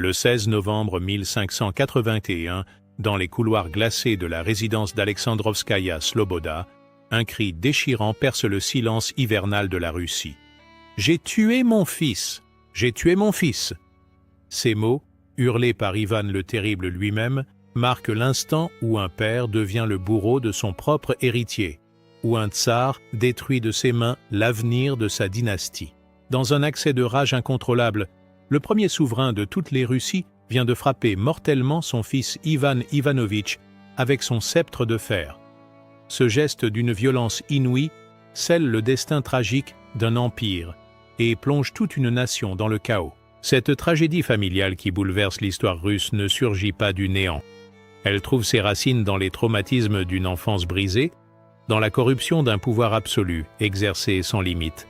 Le 16 novembre 1581, dans les couloirs glacés de la résidence d'Alexandrovskaya Sloboda, un cri déchirant perce le silence hivernal de la Russie. « J'ai tué mon fils! J'ai tué mon fils !» Ces mots, hurlés par Ivan le Terrible lui-même, marquent l'instant où un père devient le bourreau de son propre héritier, où un tsar détruit de ses mains l'avenir de sa dynastie. Dans un accès de rage incontrôlable, le premier souverain de toutes les Russies vient de frapper mortellement son fils Ivan Ivanovitch avec son sceptre de fer. Ce geste d'une violence inouïe scelle le destin tragique d'un empire et plonge toute une nation dans le chaos. Cette tragédie familiale qui bouleverse l'histoire russe ne surgit pas du néant. Elle trouve ses racines dans les traumatismes d'une enfance brisée, dans la corruption d'un pouvoir absolu exercé sans limite,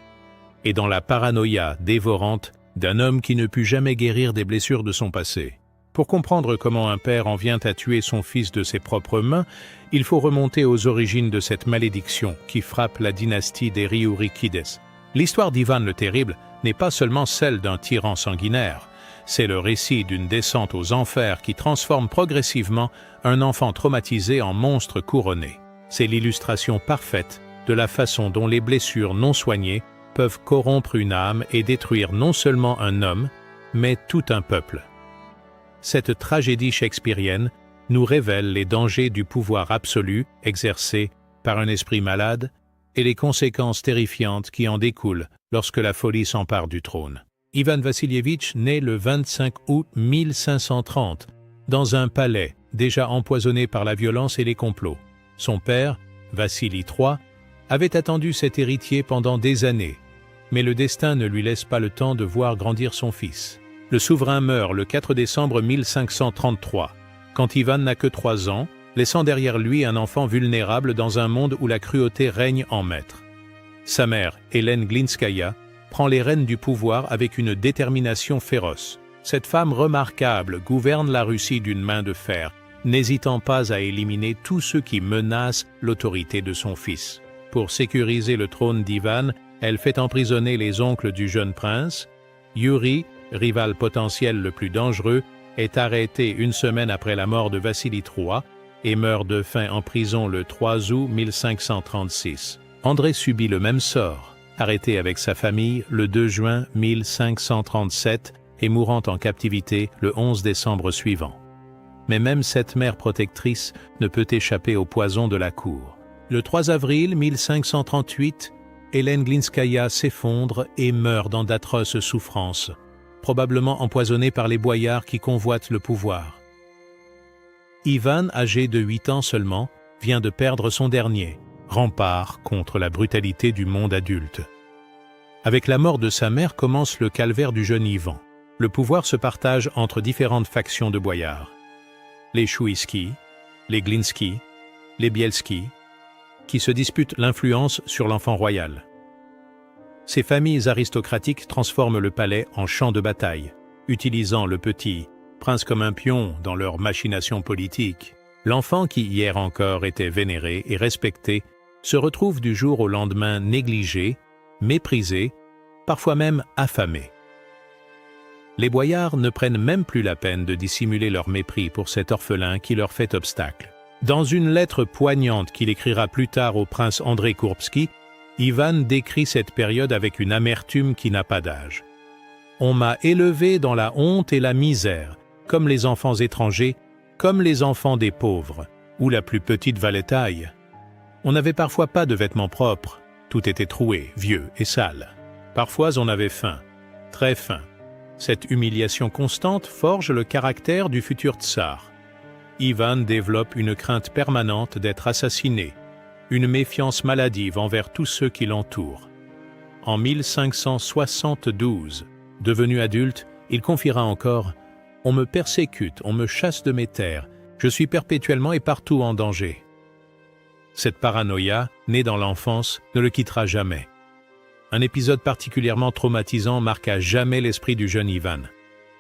et dans la paranoïa dévorante d'un homme qui ne put jamais guérir des blessures de son passé. Pour comprendre comment un père en vient à tuer son fils de ses propres mains, il faut remonter aux origines de cette malédiction qui frappe la dynastie des Riourikides. L'histoire d'Ivan le Terrible n'est pas seulement celle d'un tyran sanguinaire, c'est le récit d'une descente aux enfers qui transforme progressivement un enfant traumatisé en monstre couronné. C'est l'illustration parfaite de la façon dont les blessures non soignées peuvent corrompre une âme et détruire non seulement un homme, mais tout un peuple. Cette tragédie shakespearienne nous révèle les dangers du pouvoir absolu exercé par un esprit malade et les conséquences terrifiantes qui en découlent lorsque la folie s'empare du trône. Ivan Vassilievitch naît le 25 août 1530 dans un palais déjà empoisonné par la violence et les complots. Son père, Vassili III, avait attendu cet héritier pendant des années, mais le destin ne lui laisse pas le temps de voir grandir son fils. Le souverain meurt le 4 décembre 1533, quand Ivan n'a que 3 ans, laissant derrière lui un enfant vulnérable dans un monde où la cruauté règne en maître. Sa mère, Hélène Glinskaya, prend les rênes du pouvoir avec une détermination féroce. Cette femme remarquable gouverne la Russie d'une main de fer, n'hésitant pas à éliminer tous ceux qui menacent l'autorité de son fils. Pour sécuriser le trône d'Ivan, elle fait emprisonner les oncles du jeune prince. Yuri, rival potentiel le plus dangereux, est arrêté une semaine après la mort de Vassili III et meurt de faim en prison le 3 août 1536. André subit le même sort, arrêté avec sa famille le 2 juin 1537 et mourant en captivité le 11 décembre suivant. Mais même cette mère protectrice ne peut échapper au poison de la cour. Le 3 avril 1538, Hélène Glinskaya s'effondre et meurt dans d'atroces souffrances, probablement empoisonnée par les boyards qui convoitent le pouvoir. Ivan, âgé de 8 ans seulement, vient de perdre son dernier, rempart contre la brutalité du monde adulte. Avec la mort de sa mère commence le calvaire du jeune Ivan. Le pouvoir se partage entre différentes factions de boyards. Les Chouïski, les Glinski, les Bielski, qui se disputent l'influence sur l'enfant royal. Ces familles aristocratiques transforment le palais en champ de bataille, utilisant le petit prince comme un pion dans leurs machinations politiques. L'enfant qui hier encore était vénéré et respecté se retrouve du jour au lendemain négligé, méprisé, parfois même affamé. Les boyards ne prennent même plus la peine de dissimuler leur mépris pour cet orphelin qui leur fait obstacle. Dans une lettre poignante qu'il écrira plus tard au prince André Kourbski, Ivan décrit cette période avec une amertume qui n'a pas d'âge. « On m'a élevé dans la honte et la misère, comme les enfants étrangers, comme les enfants des pauvres, ou la plus petite valetaille. On n'avait parfois pas de vêtements propres, tout était troué, vieux et sale. Parfois on avait faim, très faim. Cette humiliation constante forge le caractère du futur tsar. Ivan développe une crainte permanente d'être assassiné, une méfiance maladive envers tous ceux qui l'entourent. En 1572, devenu adulte, il confiera encore « On me persécute, on me chasse de mes terres, je suis perpétuellement et partout en danger. » Cette paranoïa, née dans l'enfance, ne le quittera jamais. Un épisode particulièrement traumatisant marque à jamais l'esprit du jeune Ivan.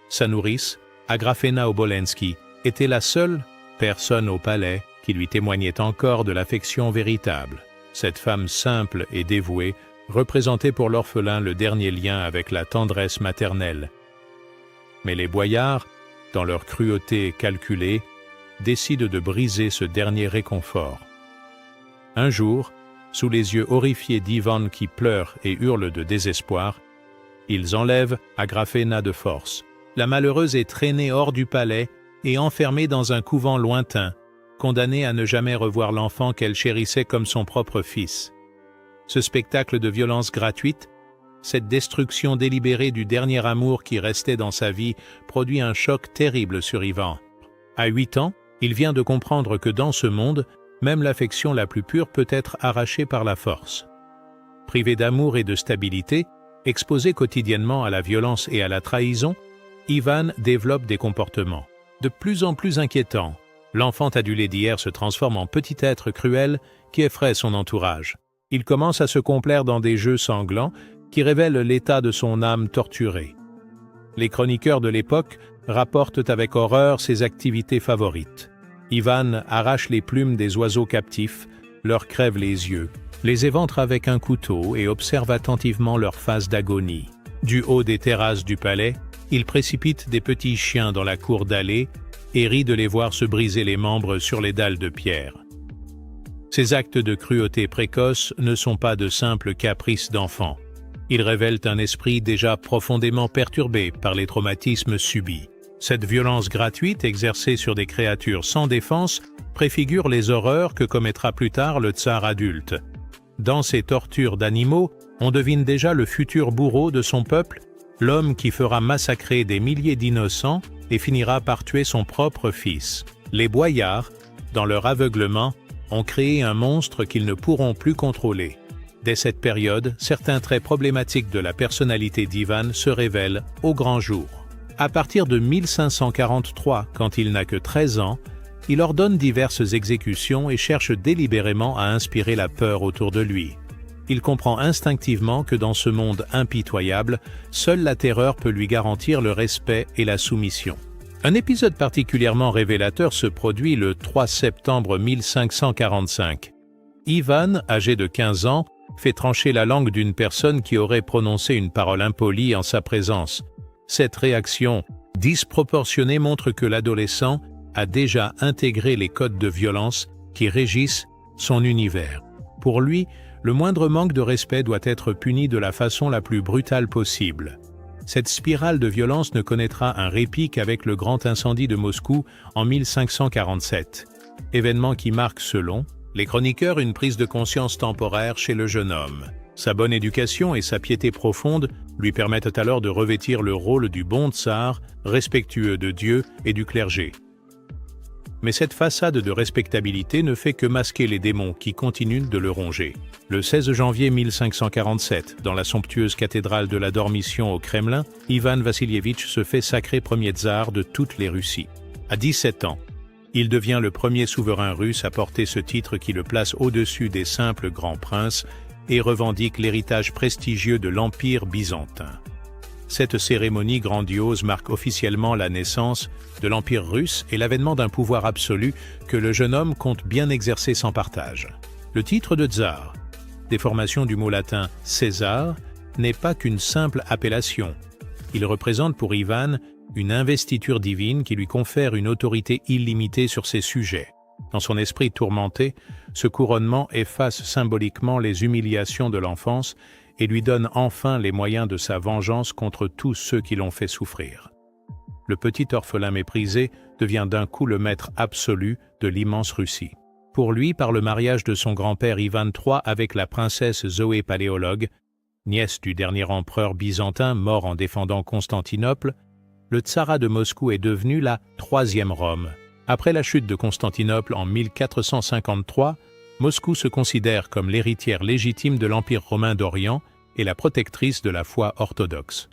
Sa nourrice, Agrafena Obolensky, était la seule personne au palais qui lui témoignait encore de l'affection véritable. Cette femme simple et dévouée représentait pour l'orphelin le dernier lien avec la tendresse maternelle. Mais les boyards, dans leur cruauté calculée, décident de briser ce dernier réconfort. Un jour, sous les yeux horrifiés d'Ivan qui pleure et hurle de désespoir, ils enlèvent Agrafena de force. La malheureuse est traînée hors du palais et enfermée dans un couvent lointain, condamnée à ne jamais revoir l'enfant qu'elle chérissait comme son propre fils. Ce spectacle de violence gratuite, cette destruction délibérée du dernier amour qui restait dans sa vie, produit un choc terrible sur Ivan. À 8 ans, il vient de comprendre que dans ce monde, même l'affection la plus pure peut être arrachée par la force. Privé d'amour et de stabilité, exposé quotidiennement à la violence et à la trahison, Ivan développe des comportements de plus en plus inquiétants. L'enfant adulé d'hier se transforme en petit être cruel qui effraie son entourage. Il commence à se complaire dans des jeux sanglants qui révèlent l'état de son âme torturée. Les chroniqueurs de l'époque rapportent avec horreur ses activités favorites. Ivan arrache les plumes des oiseaux captifs, leur crève les yeux, les éventre avec un couteau et observe attentivement leur phase d'agonie. Du haut des terrasses du palais, il précipite des petits chiens dans la cour d'allée et rit de les voir se briser les membres sur les dalles de pierre. Ces actes de cruauté précoce ne sont pas de simples caprices d'enfants. Ils révèlent un esprit déjà profondément perturbé par les traumatismes subis. Cette violence gratuite exercée sur des créatures sans défense préfigure les horreurs que commettra plus tard le tsar adulte. Dans ces tortures d'animaux, on devine déjà le futur bourreau de son peuple, l'homme qui fera massacrer des milliers d'innocents et finira par tuer son propre fils. Les boyards, dans leur aveuglement, ont créé un monstre qu'ils ne pourront plus contrôler. Dès cette période, certains traits problématiques de la personnalité d'Ivan se révèlent au grand jour. À partir de 1543, quand il n'a que 13 ans, il ordonne diverses exécutions et cherche délibérément à inspirer la peur autour de lui. Il comprend instinctivement que dans ce monde impitoyable, seule la terreur peut lui garantir le respect et la soumission. Un épisode particulièrement révélateur se produit le 3 septembre 1545. Ivan, âgé de 15 ans, fait trancher la langue d'une personne qui aurait prononcé une parole impolie en sa présence. Cette réaction disproportionnée montre que l'adolescent a déjà intégré les codes de violence qui régissent son univers. Pour lui, le moindre manque de respect doit être puni de la façon la plus brutale possible. Cette spirale de violence ne connaîtra un répit qu'avec le grand incendie de Moscou en 1547, événement qui marque, selon les chroniqueurs, une prise de conscience temporaire chez le jeune homme. Sa bonne éducation et sa piété profonde lui permettent alors de revêtir le rôle du bon tsar, respectueux de Dieu et du clergé. Mais cette façade de respectabilité ne fait que masquer les démons qui continuent de le ronger. Le 16 janvier 1547, dans la somptueuse cathédrale de la Dormition au Kremlin, Ivan Vassilievitch se fait sacré premier tsar de toute les Russies. À 17 ans, il devient le premier souverain russe à porter ce titre qui le place au-dessus des simples grands princes et revendique l'héritage prestigieux de l'Empire byzantin. Cette cérémonie grandiose marque officiellement la naissance de l'Empire russe et l'avènement d'un pouvoir absolu que le jeune homme compte bien exercer sans partage. Le titre de tsar, déformation du mot latin « César », n'est pas qu'une simple appellation. Il représente pour Ivan une investiture divine qui lui confère une autorité illimitée sur ses sujets. Dans son esprit tourmenté, ce couronnement efface symboliquement les humiliations de l'enfance et lui donne enfin les moyens de sa vengeance contre tous ceux qui l'ont fait souffrir. Le petit orphelin méprisé devient d'un coup le maître absolu de l'immense Russie. Pour lui, par le mariage de son grand-père Ivan III avec la princesse Zoé Paléologue, nièce du dernier empereur byzantin mort en défendant Constantinople, le tsarat de Moscou est devenu la troisième Rome. Après la chute de Constantinople en 1453, Moscou se considère comme l'héritière légitime de l'Empire romain d'Orient et la protectrice de la foi orthodoxe.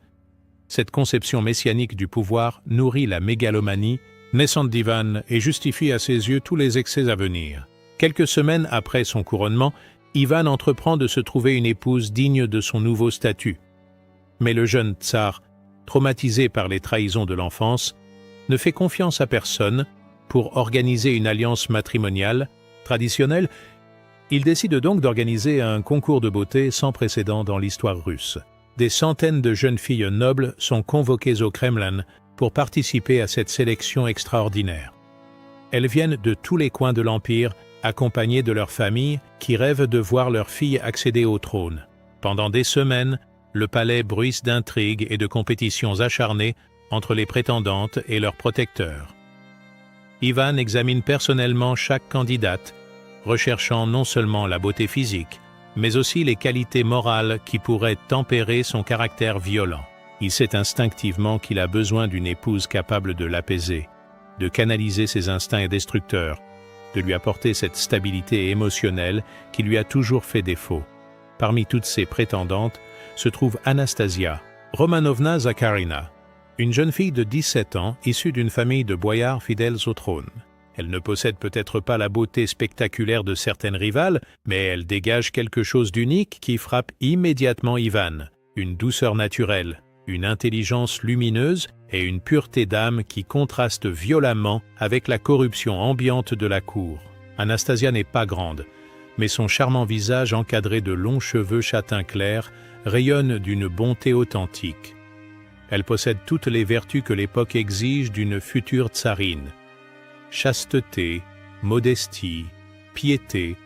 Cette conception messianique du pouvoir nourrit la mégalomanie naissante d'Ivan et justifie à ses yeux tous les excès à venir. Quelques semaines après son couronnement, Ivan entreprend de se trouver une épouse digne de son nouveau statut. Mais le jeune tsar, traumatisé par les trahisons de l'enfance, ne fait confiance à personne pour organiser une alliance matrimoniale traditionnelle. Il décide donc d'organiser un concours de beauté sans précédent dans l'histoire russe. Des centaines de jeunes filles nobles sont convoquées au Kremlin pour participer à cette sélection extraordinaire. Elles viennent de tous les coins de l'Empire, accompagnées de leurs familles qui rêvent de voir leur fille accéder au trône. Pendant des semaines, le palais bruisse d'intrigues et de compétitions acharnées entre les prétendantes et leurs protecteurs. Ivan examine personnellement chaque candidate, recherchant non seulement la beauté physique, mais aussi les qualités morales qui pourraient tempérer son caractère violent. Il sait instinctivement qu'il a besoin d'une épouse capable de l'apaiser, de canaliser ses instincts destructeurs, de lui apporter cette stabilité émotionnelle qui lui a toujours fait défaut. Parmi toutes ces prétendantes se trouve Anastasia Romanovna Zakharina, une jeune fille de 17 ans issue d'une famille de boyards fidèles au trône. Elle ne possède peut-être pas la beauté spectaculaire de certaines rivales, mais elle dégage quelque chose d'unique qui frappe immédiatement Ivan, une douceur naturelle, une intelligence lumineuse et une pureté d'âme qui contrastent violemment avec la corruption ambiante de la cour. Anastasia n'est pas grande, mais son charmant visage encadré de longs cheveux châtain clair rayonne d'une bonté authentique. Elle possède toutes les vertus que l'époque exige d'une future tsarine. Chasteté, modestie, piété,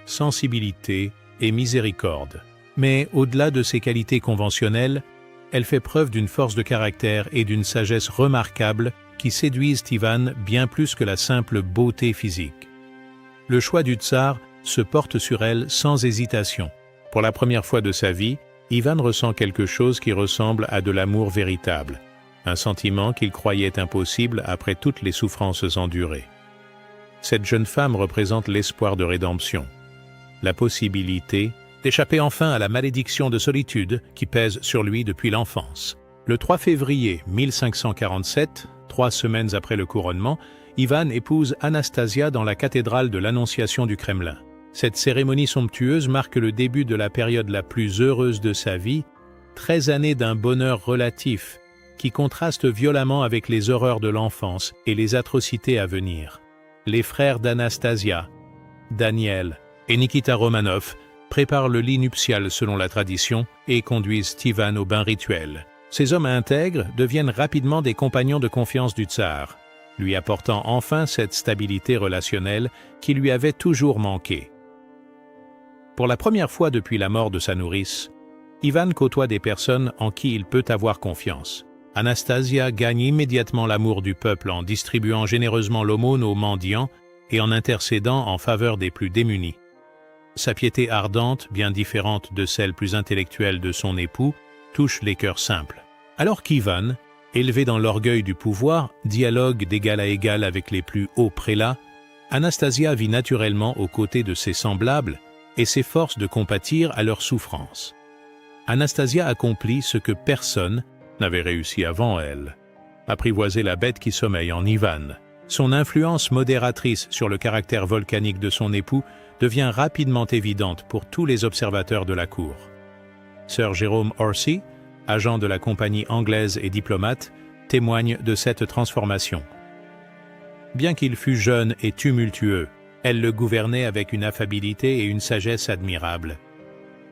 sensibilité et miséricorde. Mais au-delà de ces qualités conventionnelles, elle fait preuve d'une force de caractère et d'une sagesse remarquables qui séduisent Ivan bien plus que la simple beauté physique. Le choix du tsar se porte sur elle sans hésitation. Pour la première fois de sa vie, Ivan ressent quelque chose qui ressemble à de l'amour véritable, un sentiment qu'il croyait impossible après toutes les souffrances endurées. Cette jeune femme représente l'espoir de rédemption, la possibilité d'échapper enfin à la malédiction de solitude qui pèse sur lui depuis l'enfance. Le 3 février 1547, 3 semaines après le couronnement, Ivan épouse Anastasia dans la cathédrale de l'Annonciation du Kremlin. Cette cérémonie somptueuse marque le début de la période la plus heureuse de sa vie, 13 années d'un bonheur relatif, qui contraste violemment avec les horreurs de l'enfance et les atrocités à venir. Les frères d'Anastasia, Daniel et Nikita Romanov, préparent le lit nuptial selon la tradition et conduisent Ivan au bain rituel. Ces hommes intègres deviennent rapidement des compagnons de confiance du tsar, lui apportant enfin cette stabilité relationnelle qui lui avait toujours manqué. Pour la première fois depuis la mort de sa nourrice, Ivan côtoie des personnes en qui il peut avoir confiance. Anastasia gagne immédiatement l'amour du peuple en distribuant généreusement l'aumône aux mendiants et en intercédant en faveur des plus démunis. Sa piété ardente, bien différente de celle plus intellectuelle de son époux, touche les cœurs simples. Alors qu'Ivan, élevé dans l'orgueil du pouvoir, dialogue d'égal à égal avec les plus hauts prélats, Anastasia vit naturellement aux côtés de ses semblables et s'efforce de compatir à leurs souffrances. Anastasia accomplit ce que personne n'avait réussi avant elle, apprivoiser la bête qui sommeille en Ivan. Son influence modératrice sur le caractère volcanique de son époux devient rapidement évidente pour tous les observateurs de la cour. Sir Jerome Orsi, agent de la compagnie anglaise et diplomate, témoigne de cette transformation. Bien qu'il fût jeune et tumultueux, elle le gouvernait avec une affabilité et une sagesse admirables.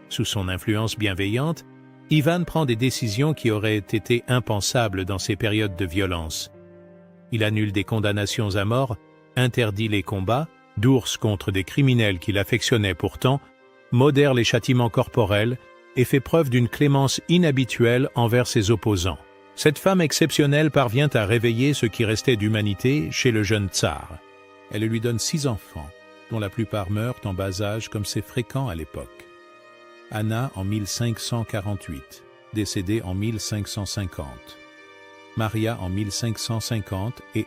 Sous son influence bienveillante, Ivan prend des décisions qui auraient été impensables dans ces périodes de violence. Il annule des condamnations à mort, interdit les combats, d'ours contre des criminels qu'il affectionnait pourtant, modère les châtiments corporels et fait preuve d'une clémence inhabituelle envers ses opposants. Cette femme exceptionnelle parvient à réveiller ce qui restait d'humanité chez le jeune tsar. Elle lui donne 6 enfants, dont la plupart meurent en bas âge comme c'est fréquent à l'époque. Anna en 1548, décédée en 1550. Maria en 1550 et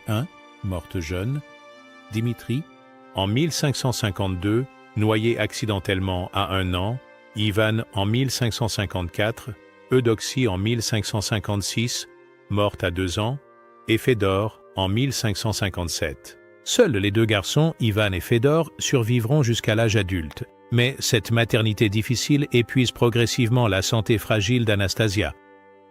morte jeune. Dimitri en 1552, noyé accidentellement à 1 an. Ivan en 1554, Eudoxie en 1556, morte à 2 ans, et Fédor en 1557. Seuls les 2 garçons, Ivan et Fédor, survivront jusqu'à l'âge adulte, mais cette maternité difficile épuise progressivement la santé fragile d'Anastasia.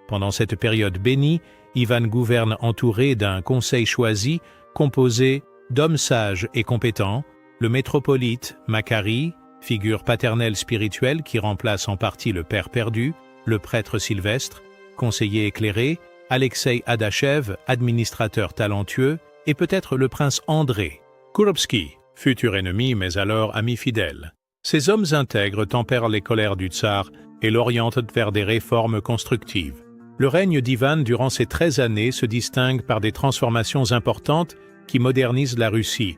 Pendant cette période bénie, Ivan gouverne entouré d'un conseil choisi, composé d'hommes sages et compétents, le métropolite Macquarie, figure paternelle spirituelle qui remplace en partie le père perdu, le prêtre Sylvestre, conseiller éclairé, Alexei Adachev, administrateur talentueux, et peut-être le prince André. Kourovski, futur ennemi mais alors ami fidèle. Ces hommes intègres tempèrent les colères du tsar et l'orientent vers des réformes constructives. Le règne d'Ivan durant ces 13 années se distingue par des transformations importantes qui modernisent la Russie.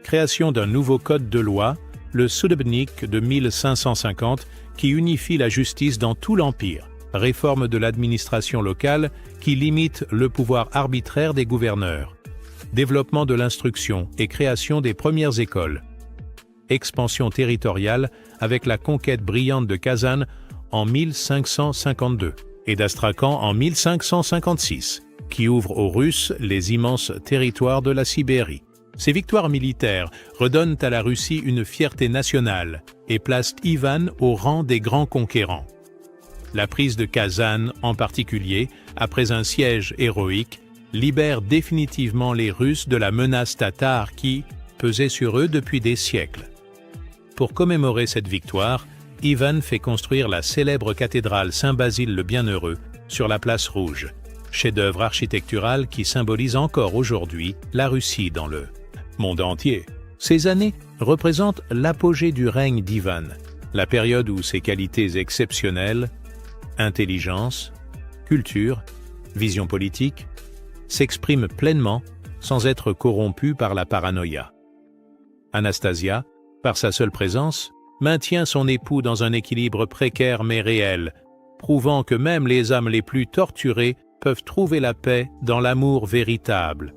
Création d'un nouveau code de loi, le Soudebnik de 1550, qui unifie la justice dans tout l'Empire. Réforme de l'administration locale qui limite le pouvoir arbitraire des gouverneurs. Développement de l'instruction et création des premières écoles. Expansion territoriale avec la conquête brillante de Kazan en 1552 et d'Astrakhan en 1556, qui ouvre aux Russes les immenses territoires de la Sibérie. Ces victoires militaires redonnent à la Russie une fierté nationale et placent Ivan au rang des grands conquérants. La prise de Kazan, en particulier, après un siège héroïque, libère définitivement les Russes de la menace tatare qui pesait sur eux depuis des siècles. Pour commémorer cette victoire, Ivan fait construire la célèbre cathédrale Saint-Basile le Bienheureux sur la place Rouge, chef-d'œuvre architectural qui symbolise encore aujourd'hui la Russie dans le monde entier. Ces années représentent l'apogée du règne d'Ivan, la période où ses qualités exceptionnelles, intelligence, culture, vision politique, s'expriment pleinement sans être corrompus par la paranoïa. Anastasia, par sa seule présence, maintient son époux dans un équilibre précaire mais réel, prouvant que même les âmes les plus torturées peuvent trouver la paix dans l'amour véritable.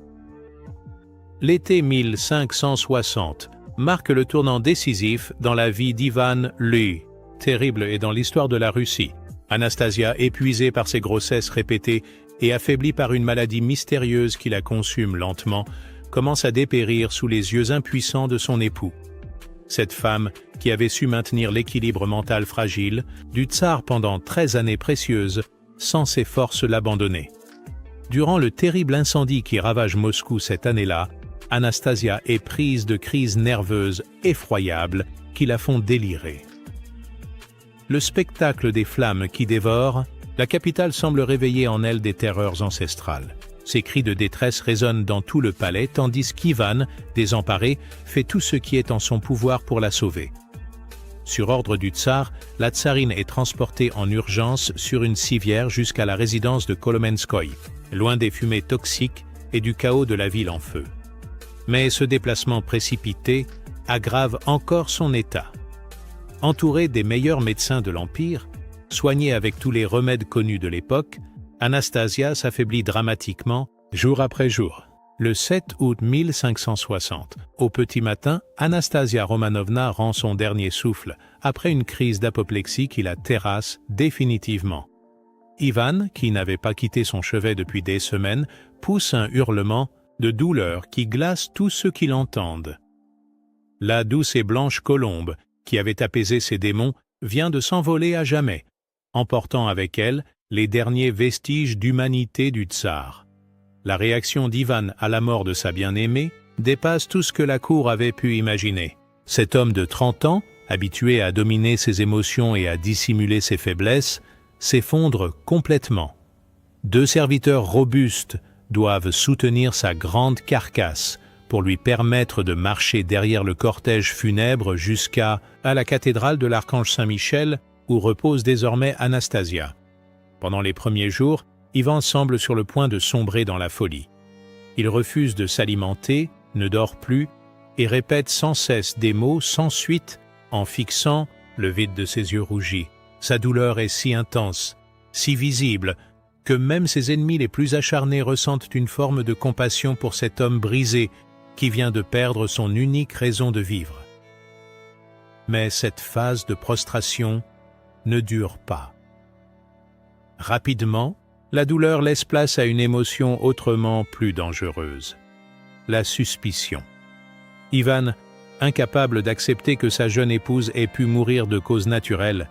L'été 1560 marque le tournant décisif dans la vie d'Ivan Lui, terrible et dans l'histoire de la Russie. Anastasia, épuisée par ses grossesses répétées et affaiblie par une maladie mystérieuse qui la consume lentement, commence à dépérir sous les yeux impuissants de son époux. Cette femme, qui avait su maintenir l'équilibre mental fragile du tsar pendant 13 années précieuses, sent ses forces l'abandonner. Durant le terrible incendie qui ravage Moscou cette année-là, Anastasia est prise de crises nerveuses effroyables qui la font délirer. Le spectacle des flammes qui dévorent, la capitale semble réveiller en elle des terreurs ancestrales. Ses cris de détresse résonnent dans tout le palais, tandis qu'Ivan, désemparé, fait tout ce qui est en son pouvoir pour la sauver. Sur ordre du tsar, la tsarine est transportée en urgence sur une civière jusqu'à la résidence de Kolomenskoï, loin des fumées toxiques et du chaos de la ville en feu. Mais ce déplacement précipité aggrave encore son état. Entourée des meilleurs médecins de l'Empire, soignée avec tous les remèdes connus de l'époque, Anastasia s'affaiblit dramatiquement jour après jour. Le 7 août 1560, au petit matin, Anastasia Romanovna rend son dernier souffle après une crise d'apoplexie qui la terrasse définitivement. Ivan, qui n'avait pas quitté son chevet depuis des semaines, pousse un hurlement de douleur qui glace tous ceux qui l'entendent. La douce et blanche colombe, qui avait apaisé ses démons, vient de s'envoler à jamais, emportant avec elle les derniers vestiges d'humanité du tsar. La réaction d'Ivan à la mort de sa bien-aimée dépasse tout ce que la cour avait pu imaginer. Cet homme de 30 ans, habitué à dominer ses émotions et à dissimuler ses faiblesses, s'effondre complètement. 2 serviteurs robustes doivent soutenir sa grande carcasse pour lui permettre de marcher derrière le cortège funèbre jusqu'à la cathédrale de l'Archange Saint-Michel où repose désormais Anastasia. Pendant les premiers jours, Ivan semble sur le point de sombrer dans la folie. Il refuse de s'alimenter, ne dort plus et répète sans cesse des mots sans suite en fixant le vide de ses yeux rougis. Sa douleur est si intense, si visible, que même ses ennemis les plus acharnés ressentent une forme de compassion pour cet homme brisé qui vient de perdre son unique raison de vivre. Mais cette phase de prostration ne dure pas. Rapidement, la douleur laisse place à une émotion autrement plus dangereuse, la suspicion. Ivan, incapable d'accepter que sa jeune épouse ait pu mourir de cause naturelle,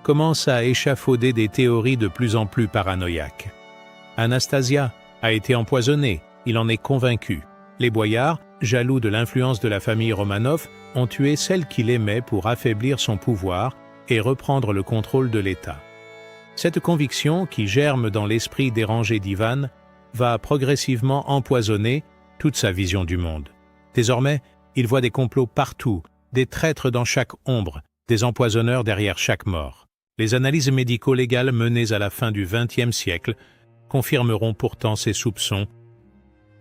commence à échafauder des théories de plus en plus paranoïaques. Anastasia a été empoisonnée, il en est convaincu. Les boyards, jaloux de l'influence de la famille Romanov, ont tué celle qu'il aimait pour affaiblir son pouvoir et reprendre le contrôle de l'État. Cette conviction, qui germe dans l'esprit dérangé d'Ivan, va progressivement empoisonner toute sa vision du monde. Désormais, il voit des complots partout, des traîtres dans chaque ombre, des empoisonneurs derrière chaque mort. Les analyses médico-légales menées à la fin du XXe siècle confirmeront pourtant ces soupçons.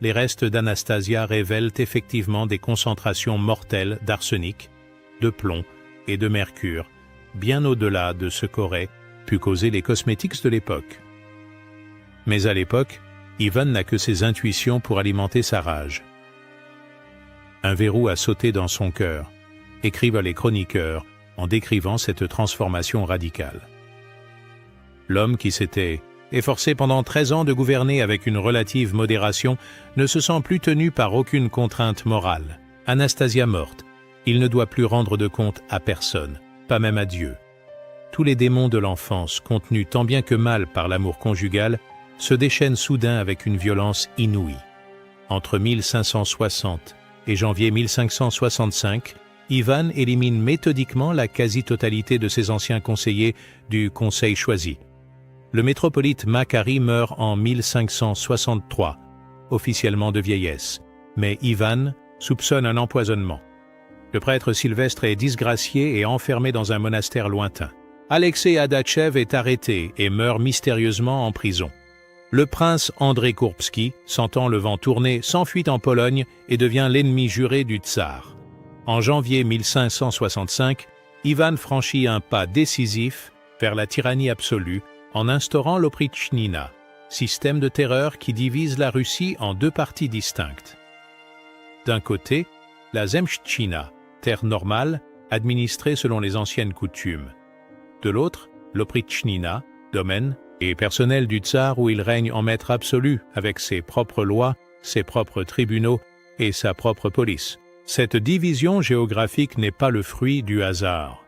Les restes d'Anastasia révèlent effectivement des concentrations mortelles d'arsenic, de plomb et de mercure, bien au-delà de ce qu'auraient pu causer les cosmétiques de l'époque. Mais à l'époque, Ivan n'a que ses intuitions pour alimenter sa rage. Un verrou a sauté dans son cœur, écrivent les chroniqueurs en décrivant cette transformation radicale. L'homme qui s'était efforcé pendant 13 ans de gouverner avec une relative modération ne se sent plus tenu par aucune contrainte morale. Anastasia morte, il ne doit plus rendre de compte à personne, pas même à Dieu. Tous les démons de l'enfance, contenus tant bien que mal par l'amour conjugal, se déchaînent soudain avec une violence inouïe. Entre 1560 et janvier 1565, Ivan élimine méthodiquement la quasi-totalité de ses anciens conseillers du Conseil choisi. Le métropolite Macquarie meurt en 1563, officiellement de vieillesse, mais Ivan soupçonne un empoisonnement. Le prêtre Sylvestre est disgracié et enfermé dans un monastère lointain. Alexei Adachev est arrêté et meurt mystérieusement en prison. Le prince André Kourbsky, sentant le vent tourner, s'enfuit en Pologne et devient l'ennemi juré du tsar. En janvier 1565, Ivan franchit un pas décisif vers la tyrannie absolue en instaurant l'Oprichnina, système de terreur qui divise la Russie en deux parties distinctes. D'un côté, la Zemchtchina, terre normale, administrée selon les anciennes coutumes. De l'autre, l'Oprichnina, domaine et personnel du tsar où il règne en maître absolu avec ses propres lois, ses propres tribunaux et sa propre police. Cette division géographique n'est pas le fruit du hasard.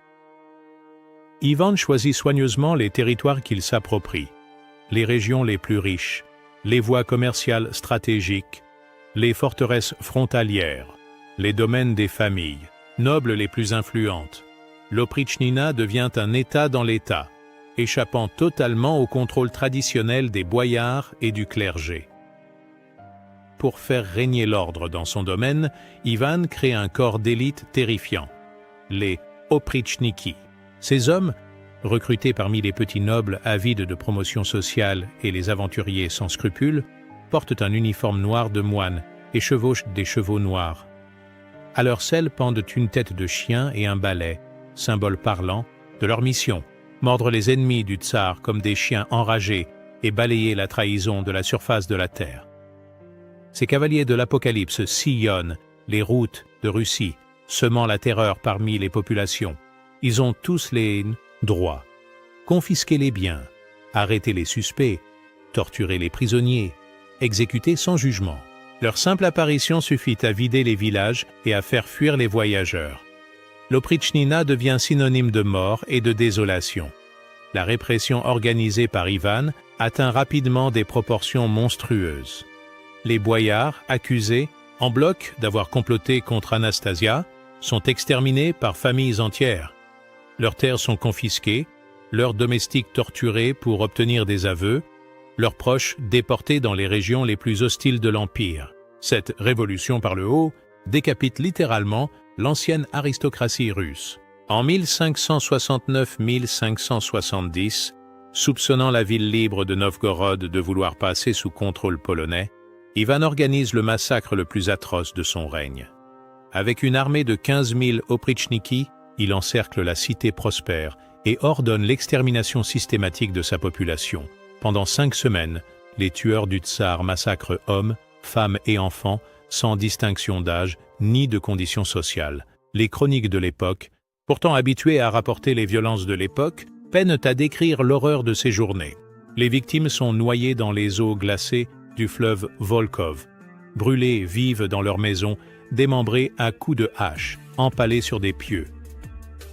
Ivan choisit soigneusement les territoires qu'il s'approprie, les régions les plus riches, les voies commerciales stratégiques, les forteresses frontalières, les domaines des familles, nobles les plus influentes. L'Oprichnina devient un État dans l'État, échappant totalement au contrôle traditionnel des boyards et du clergé. Pour faire régner l'ordre dans son domaine, Ivan crée un corps d'élite terrifiant, les Oprichniki. Ces hommes, recrutés parmi les petits nobles avides de promotion sociale et les aventuriers sans scrupules, portent un uniforme noir de moine et chevauchent des chevaux noirs. À leur selle pendent une tête de chien et un balai, symbole parlant de leur mission, mordre les ennemis du tsar comme des chiens enragés et balayer la trahison de la surface de la terre. Ces cavaliers de l'Apocalypse sillonnent les routes de Russie, semant la terreur parmi les populations. Ils ont tous les droits. Confisquer les biens, arrêter les suspects, torturer les prisonniers, exécuter sans jugement. Leur simple apparition suffit à vider les villages et à faire fuir les voyageurs. L'Oprichnina devient synonyme de mort et de désolation. La répression organisée par Ivan atteint rapidement des proportions monstrueuses. Les boyards, accusés, en bloc d'avoir comploté contre Anastasia, sont exterminés par familles entières. Leurs terres sont confisquées, leurs domestiques torturés pour obtenir des aveux, leurs proches déportés dans les régions les plus hostiles de l'Empire. Cette révolution par le haut décapite littéralement l'ancienne aristocratie russe. En 1569-1570, soupçonnant la ville libre de Novgorod de vouloir passer sous contrôle polonais, Ivan organise le massacre le plus atroce de son règne. Avec une armée de 15 000 Oprichniki, il encercle la cité prospère et ordonne l'extermination systématique de sa population. Pendant 5 semaines, les tueurs du tsar massacrent hommes, femmes et enfants, sans distinction d'âge ni de conditions sociales. Les chroniques de l'époque, pourtant habituées à rapporter les violences de l'époque, peinent à décrire l'horreur de ces journées. Les victimes sont noyées dans les eaux glacées du fleuve Volkhov, brûlées vives dans leurs maisons, démembrées à coups de hache, empalées sur des pieux.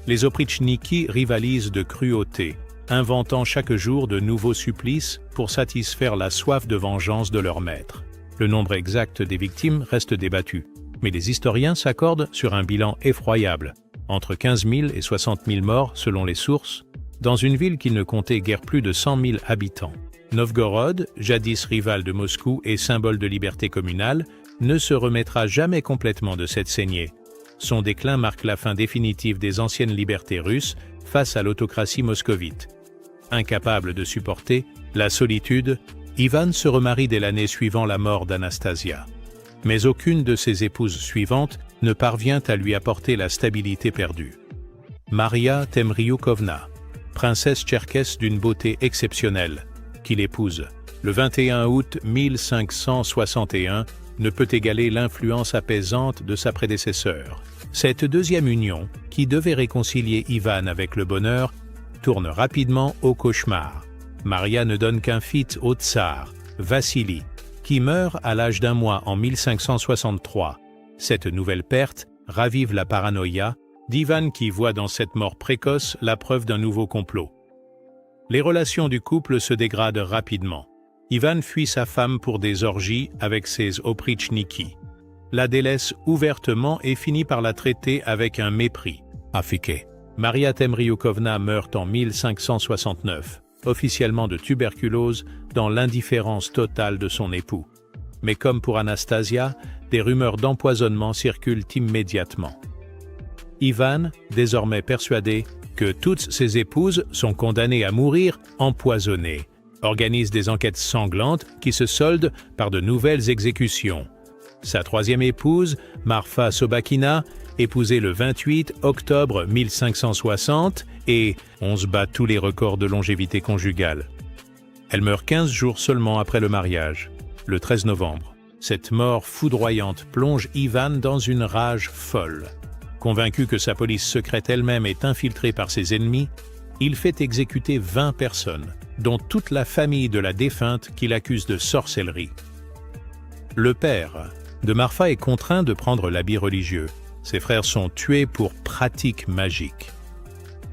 Les Oprichniki rivalisent de cruauté, inventant chaque jour de nouveaux supplices pour satisfaire la soif de vengeance de leur maître. Le nombre exact des victimes reste débattu, mais les historiens s'accordent sur un bilan effroyable, entre 15 000 et 60 000 morts selon les sources, dans une ville qui ne comptait guère plus de 100 000 habitants. Novgorod, jadis rival de Moscou et symbole de liberté communale, ne se remettra jamais complètement de cette saignée. Son déclin marque la fin définitive des anciennes libertés russes face à l'autocratie moscovite. Incapable de supporter la solitude, Ivan se remarie dès l'année suivant la mort d'Anastasia. Mais aucune de ses épouses suivantes ne parvient à lui apporter la stabilité perdue. Maria Temryukovna, princesse tcherkesse d'une beauté exceptionnelle, qu'il épouse le 21 août 1561, ne peut égaler l'influence apaisante de sa prédécesseur. Cette deuxième union, qui devait réconcilier Ivan avec le bonheur, tourne rapidement au cauchemar. Maria ne donne qu'un fils au tsar, Vassili, qui meurt à l'âge d'1 mois en 1563. Cette nouvelle perte ravive la paranoïa d'Ivan qui voit dans cette mort précoce la preuve d'un nouveau complot. Les relations du couple se dégradent rapidement. Ivan fuit sa femme pour des orgies avec ses oprichniki, la délaisse ouvertement et finit par la traiter avec un mépris affiché. Maria Temryukovna meurt en 1569, officiellement de tuberculose, dans l'indifférence totale de son époux. Mais comme pour Anastasia, des rumeurs d'empoisonnement circulent immédiatement. Ivan, désormais persuadé que toutes ses épouses sont condamnées à mourir empoisonnées, organise des enquêtes sanglantes qui se soldent par de nouvelles exécutions. Sa troisième épouse, Marfa Sobakina, épousée le 28 octobre 1560 et on se bat tous les records de longévité conjugale. Elle meurt 15 jours seulement après le mariage, le 13 novembre. Cette mort foudroyante plonge Ivan dans une rage folle. Convaincu que sa police secrète elle-même est infiltrée par ses ennemis, il fait exécuter 20 personnes, dont toute la famille de la défunte qu'il accuse de sorcellerie. Le père de Marfa est contraint de prendre l'habit religieux. Ses frères sont tués pour pratiques magiques.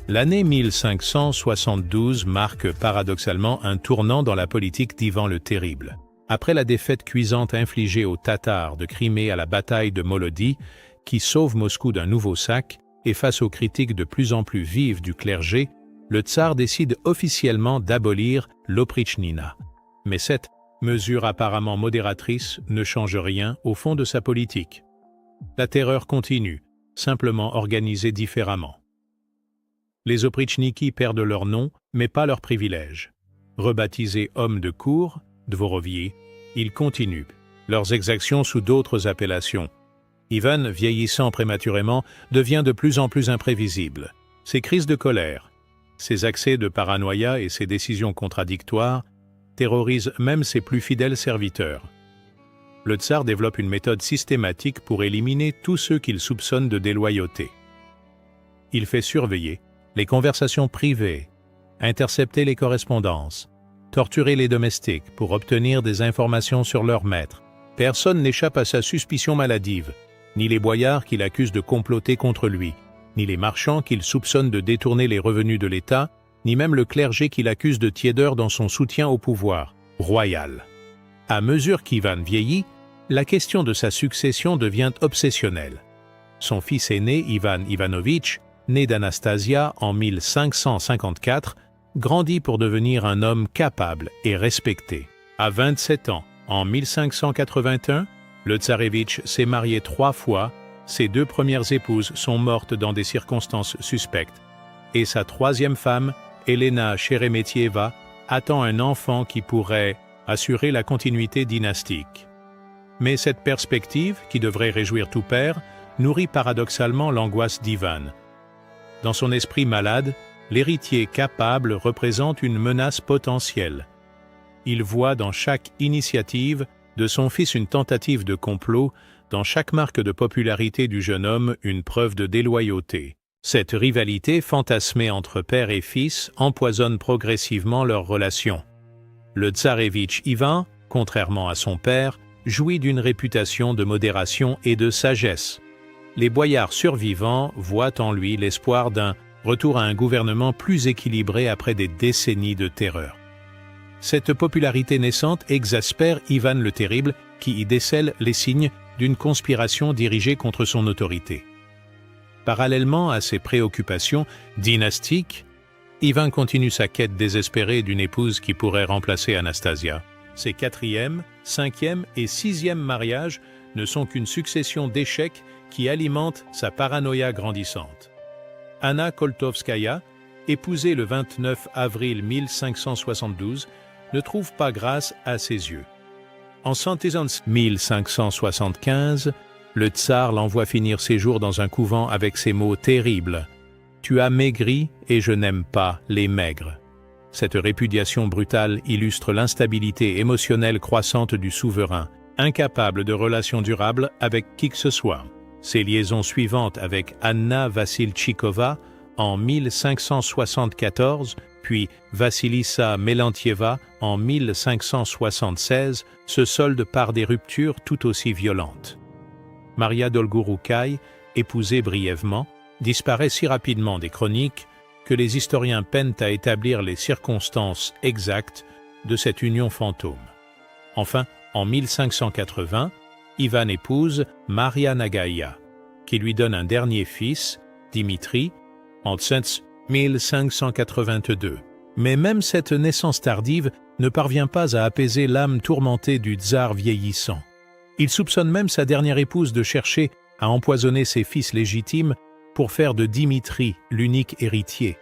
L'année 1572 marque paradoxalement un tournant dans la politique d'Ivan le Terrible. Après la défaite cuisante infligée aux Tatars de Crimée à la bataille de Molody, qui sauve Moscou d'un nouveau sac, et face aux critiques de plus en plus vives du clergé, le tsar décide officiellement d'abolir l'oprichnina. Mais cette mesure apparemment modératrice ne change rien au fond de sa politique. La terreur continue, simplement organisée différemment. Les oprichniki perdent leur nom, mais pas leurs privilèges. Rebaptisés hommes de cour, dvoroviers, ils continuent leurs exactions sous d'autres appellations. Ivan, vieillissant prématurément, devient de plus en plus imprévisible. Ses crises de colère, ses accès de paranoïa et ses décisions contradictoires terrorisent même ses plus fidèles serviteurs. Le tsar développe une méthode systématique pour éliminer tous ceux qu'il soupçonne de déloyauté. Il fait surveiller les conversations privées, intercepter les correspondances, torturer les domestiques pour obtenir des informations sur leur maître. Personne n'échappe à sa suspicion maladive, ni les boyards qu'il accuse de comploter contre lui, ni les marchands qu'il soupçonne de détourner les revenus de l'État, ni même le clergé qu'il accuse de tiédeur dans son soutien au pouvoir royal. À mesure qu'Ivan vieillit, la question de sa succession devient obsessionnelle. Son fils aîné, Ivan Ivanovitch, né d'Anastasia en 1554, grandit pour devenir un homme capable et respecté. À 27 ans, en 1581, le tsarévitch s'est marié 3 fois, ses 2 premières épouses sont mortes dans des circonstances suspectes, et sa 3e femme, Elena Sheremetyeva, attend un enfant qui pourrait assurer la continuité dynastique. Mais cette perspective, qui devrait réjouir tout père, nourrit paradoxalement l'angoisse d'Ivan. Dans son esprit malade, l'héritier capable représente une menace potentielle. Il voit dans chaque initiative de son fils une tentative de complot, dans chaque marque de popularité du jeune homme une preuve de déloyauté. Cette rivalité fantasmée entre père et fils empoisonne progressivement leurs relations. Le tsarévitch Ivan, contrairement à son père, jouit d'une réputation de modération et de sagesse. Les boyards survivants voient en lui l'espoir d'un retour à un gouvernement plus équilibré après des décennies de terreur. Cette popularité naissante exaspère Ivan le Terrible, qui y décèle les signes d'une conspiration dirigée contre son autorité. Parallèlement à ses préoccupations dynastiques, Ivan continue sa quête désespérée d'une épouse qui pourrait remplacer Anastasia. Ses 4e, 5e et 6e mariages ne sont qu'une succession d'échecs qui alimentent sa paranoïa grandissante. Anna Koltovskaya, épousée le 29 avril 1572, ne trouve pas grâce à ses yeux. En 1575, le tsar l'envoie finir ses jours dans un couvent avec ces mots terribles « Tu as maigri et je n'aime pas les maigres ». Cette répudiation brutale illustre l'instabilité émotionnelle croissante du souverain, incapable de relations durables avec qui que ce soit. Ses liaisons suivantes avec Anna Vassilchikova en 1574, puis Vassilissa Melantieva en 1576 se soldent par des ruptures tout aussi violentes. Maria Dolgoroukai, épousée brièvement, disparaît si rapidement des chroniques que les historiens peinent à établir les circonstances exactes de cette union fantôme. Enfin, en 1580, Ivan épouse Maria Nagaïa, qui lui donne un dernier fils, Dimitri, en 1582. Mais même cette naissance tardive ne parvient pas à apaiser l'âme tourmentée du tsar vieillissant. Il soupçonne même sa dernière épouse de chercher à empoisonner ses fils légitimes pour faire de Dimitri l'unique héritier.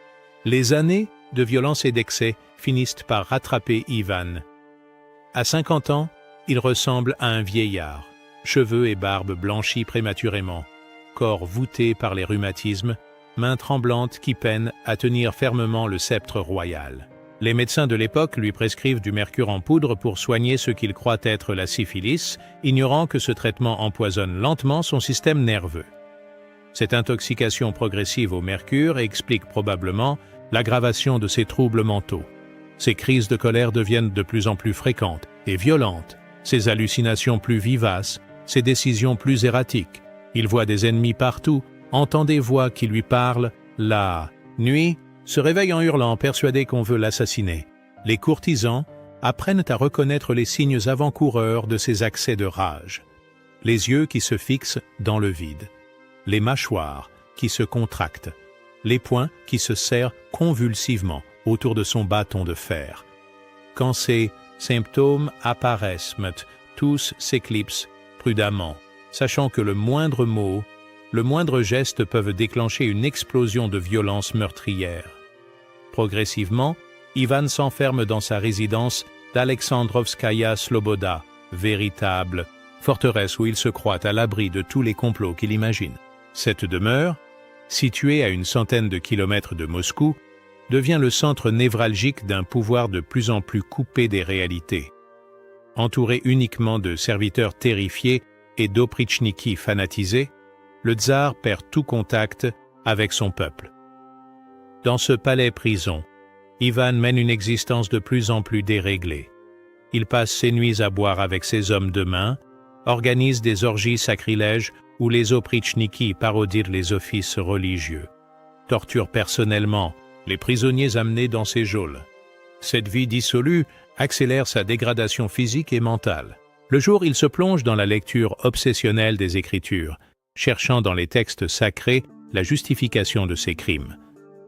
Les années de violence et d'excès finissent par rattraper Ivan. À 50 ans, il ressemble à un vieillard, cheveux et barbe blanchis prématurément, corps voûté par les rhumatismes, mains tremblantes qui peinent à tenir fermement le sceptre royal. Les médecins de l'époque lui prescrivent du mercure en poudre pour soigner ce qu'il croit être la syphilis, ignorant que ce traitement empoisonne lentement son système nerveux. Cette intoxication progressive au mercure explique probablement l'aggravation de ses troubles mentaux. Ses crises de colère deviennent de plus en plus fréquentes et violentes, ses hallucinations plus vivaces, ses décisions plus erratiques. Il voit des ennemis partout, entend des voix qui lui parlent. La nuit se réveille en hurlant, persuadé qu'on veut l'assassiner. Les courtisans apprennent à reconnaître les signes avant-coureurs de ses accès de rage. Les yeux qui se fixent dans le vide, les mâchoires qui se contractent, les poings qui se serrent convulsivement autour de son bâton de fer. Quand ces symptômes apparaissent, tous s'éclipsent prudemment, sachant que le moindre mot, le moindre geste peuvent déclencher une explosion de violence meurtrière. Progressivement, Ivan s'enferme dans sa résidence d'Alexandrovskaya Sloboda, véritable forteresse où il se croit à l'abri de tous les complots qu'il imagine. Cette demeure, située à une centaine de kilomètres de Moscou, devient le centre névralgique d'un pouvoir de plus en plus coupé des réalités. Entouré uniquement de serviteurs terrifiés et d'oprichniki fanatisés, le tsar perd tout contact avec son peuple. Dans ce palais-prison, Ivan mène une existence de plus en plus déréglée. Il passe ses nuits à boire avec ses hommes de main, organise des orgies sacrilèges où les oprichniki parodient les offices religieux, torture personnellement les prisonniers amenés dans ses geôles. Cette vie dissolue accélère sa dégradation physique et mentale. Le jour, il se plonge dans la lecture obsessionnelle des Écritures, cherchant dans les textes sacrés la justification de ses crimes.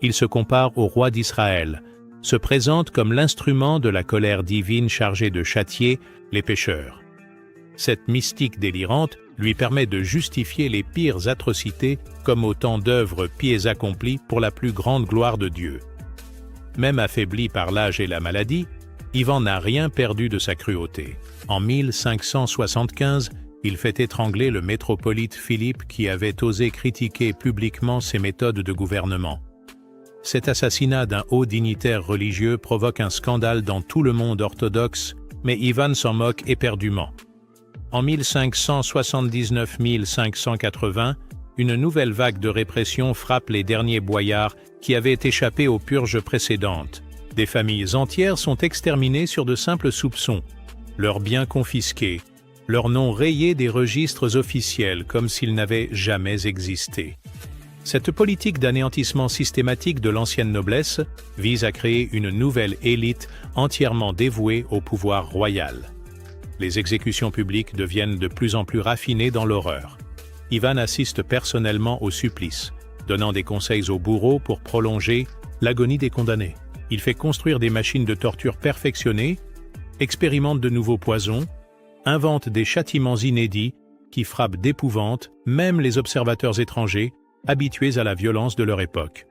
Il se compare au roi d'Israël, se présente comme l'instrument de la colère divine chargée de châtier les pécheurs. Cette mystique délirante lui permet de justifier les pires atrocités comme autant d'œuvres pieds accomplis pour la plus grande gloire de Dieu. Même affaibli par l'âge et la maladie, Ivan n'a rien perdu de sa cruauté. En 1575, il fait étrangler le métropolite Philippe qui avait osé critiquer publiquement ses méthodes de gouvernement. Cet assassinat d'un haut dignitaire religieux provoque un scandale dans tout le monde orthodoxe, mais Ivan s'en moque éperdument. En 1579-1580, une nouvelle vague de répression frappe les derniers boyards qui avaient échappé aux purges précédentes. Des familles entières sont exterminées sur de simples soupçons, leurs biens confisqués, leurs noms rayés des registres officiels comme s'ils n'avaient jamais existé. Cette politique d'anéantissement systématique de l'ancienne noblesse vise à créer une nouvelle élite entièrement dévouée au pouvoir royal. Les exécutions publiques deviennent de plus en plus raffinées dans l'horreur. Ivan assiste personnellement au supplice, donnant des conseils aux bourreaux pour prolonger l'agonie des condamnés. Il fait construire des machines de torture perfectionnées, expérimente de nouveaux poisons, invente des châtiments inédits qui frappent d'épouvante même les observateurs étrangers habitués à la violence de leur époque.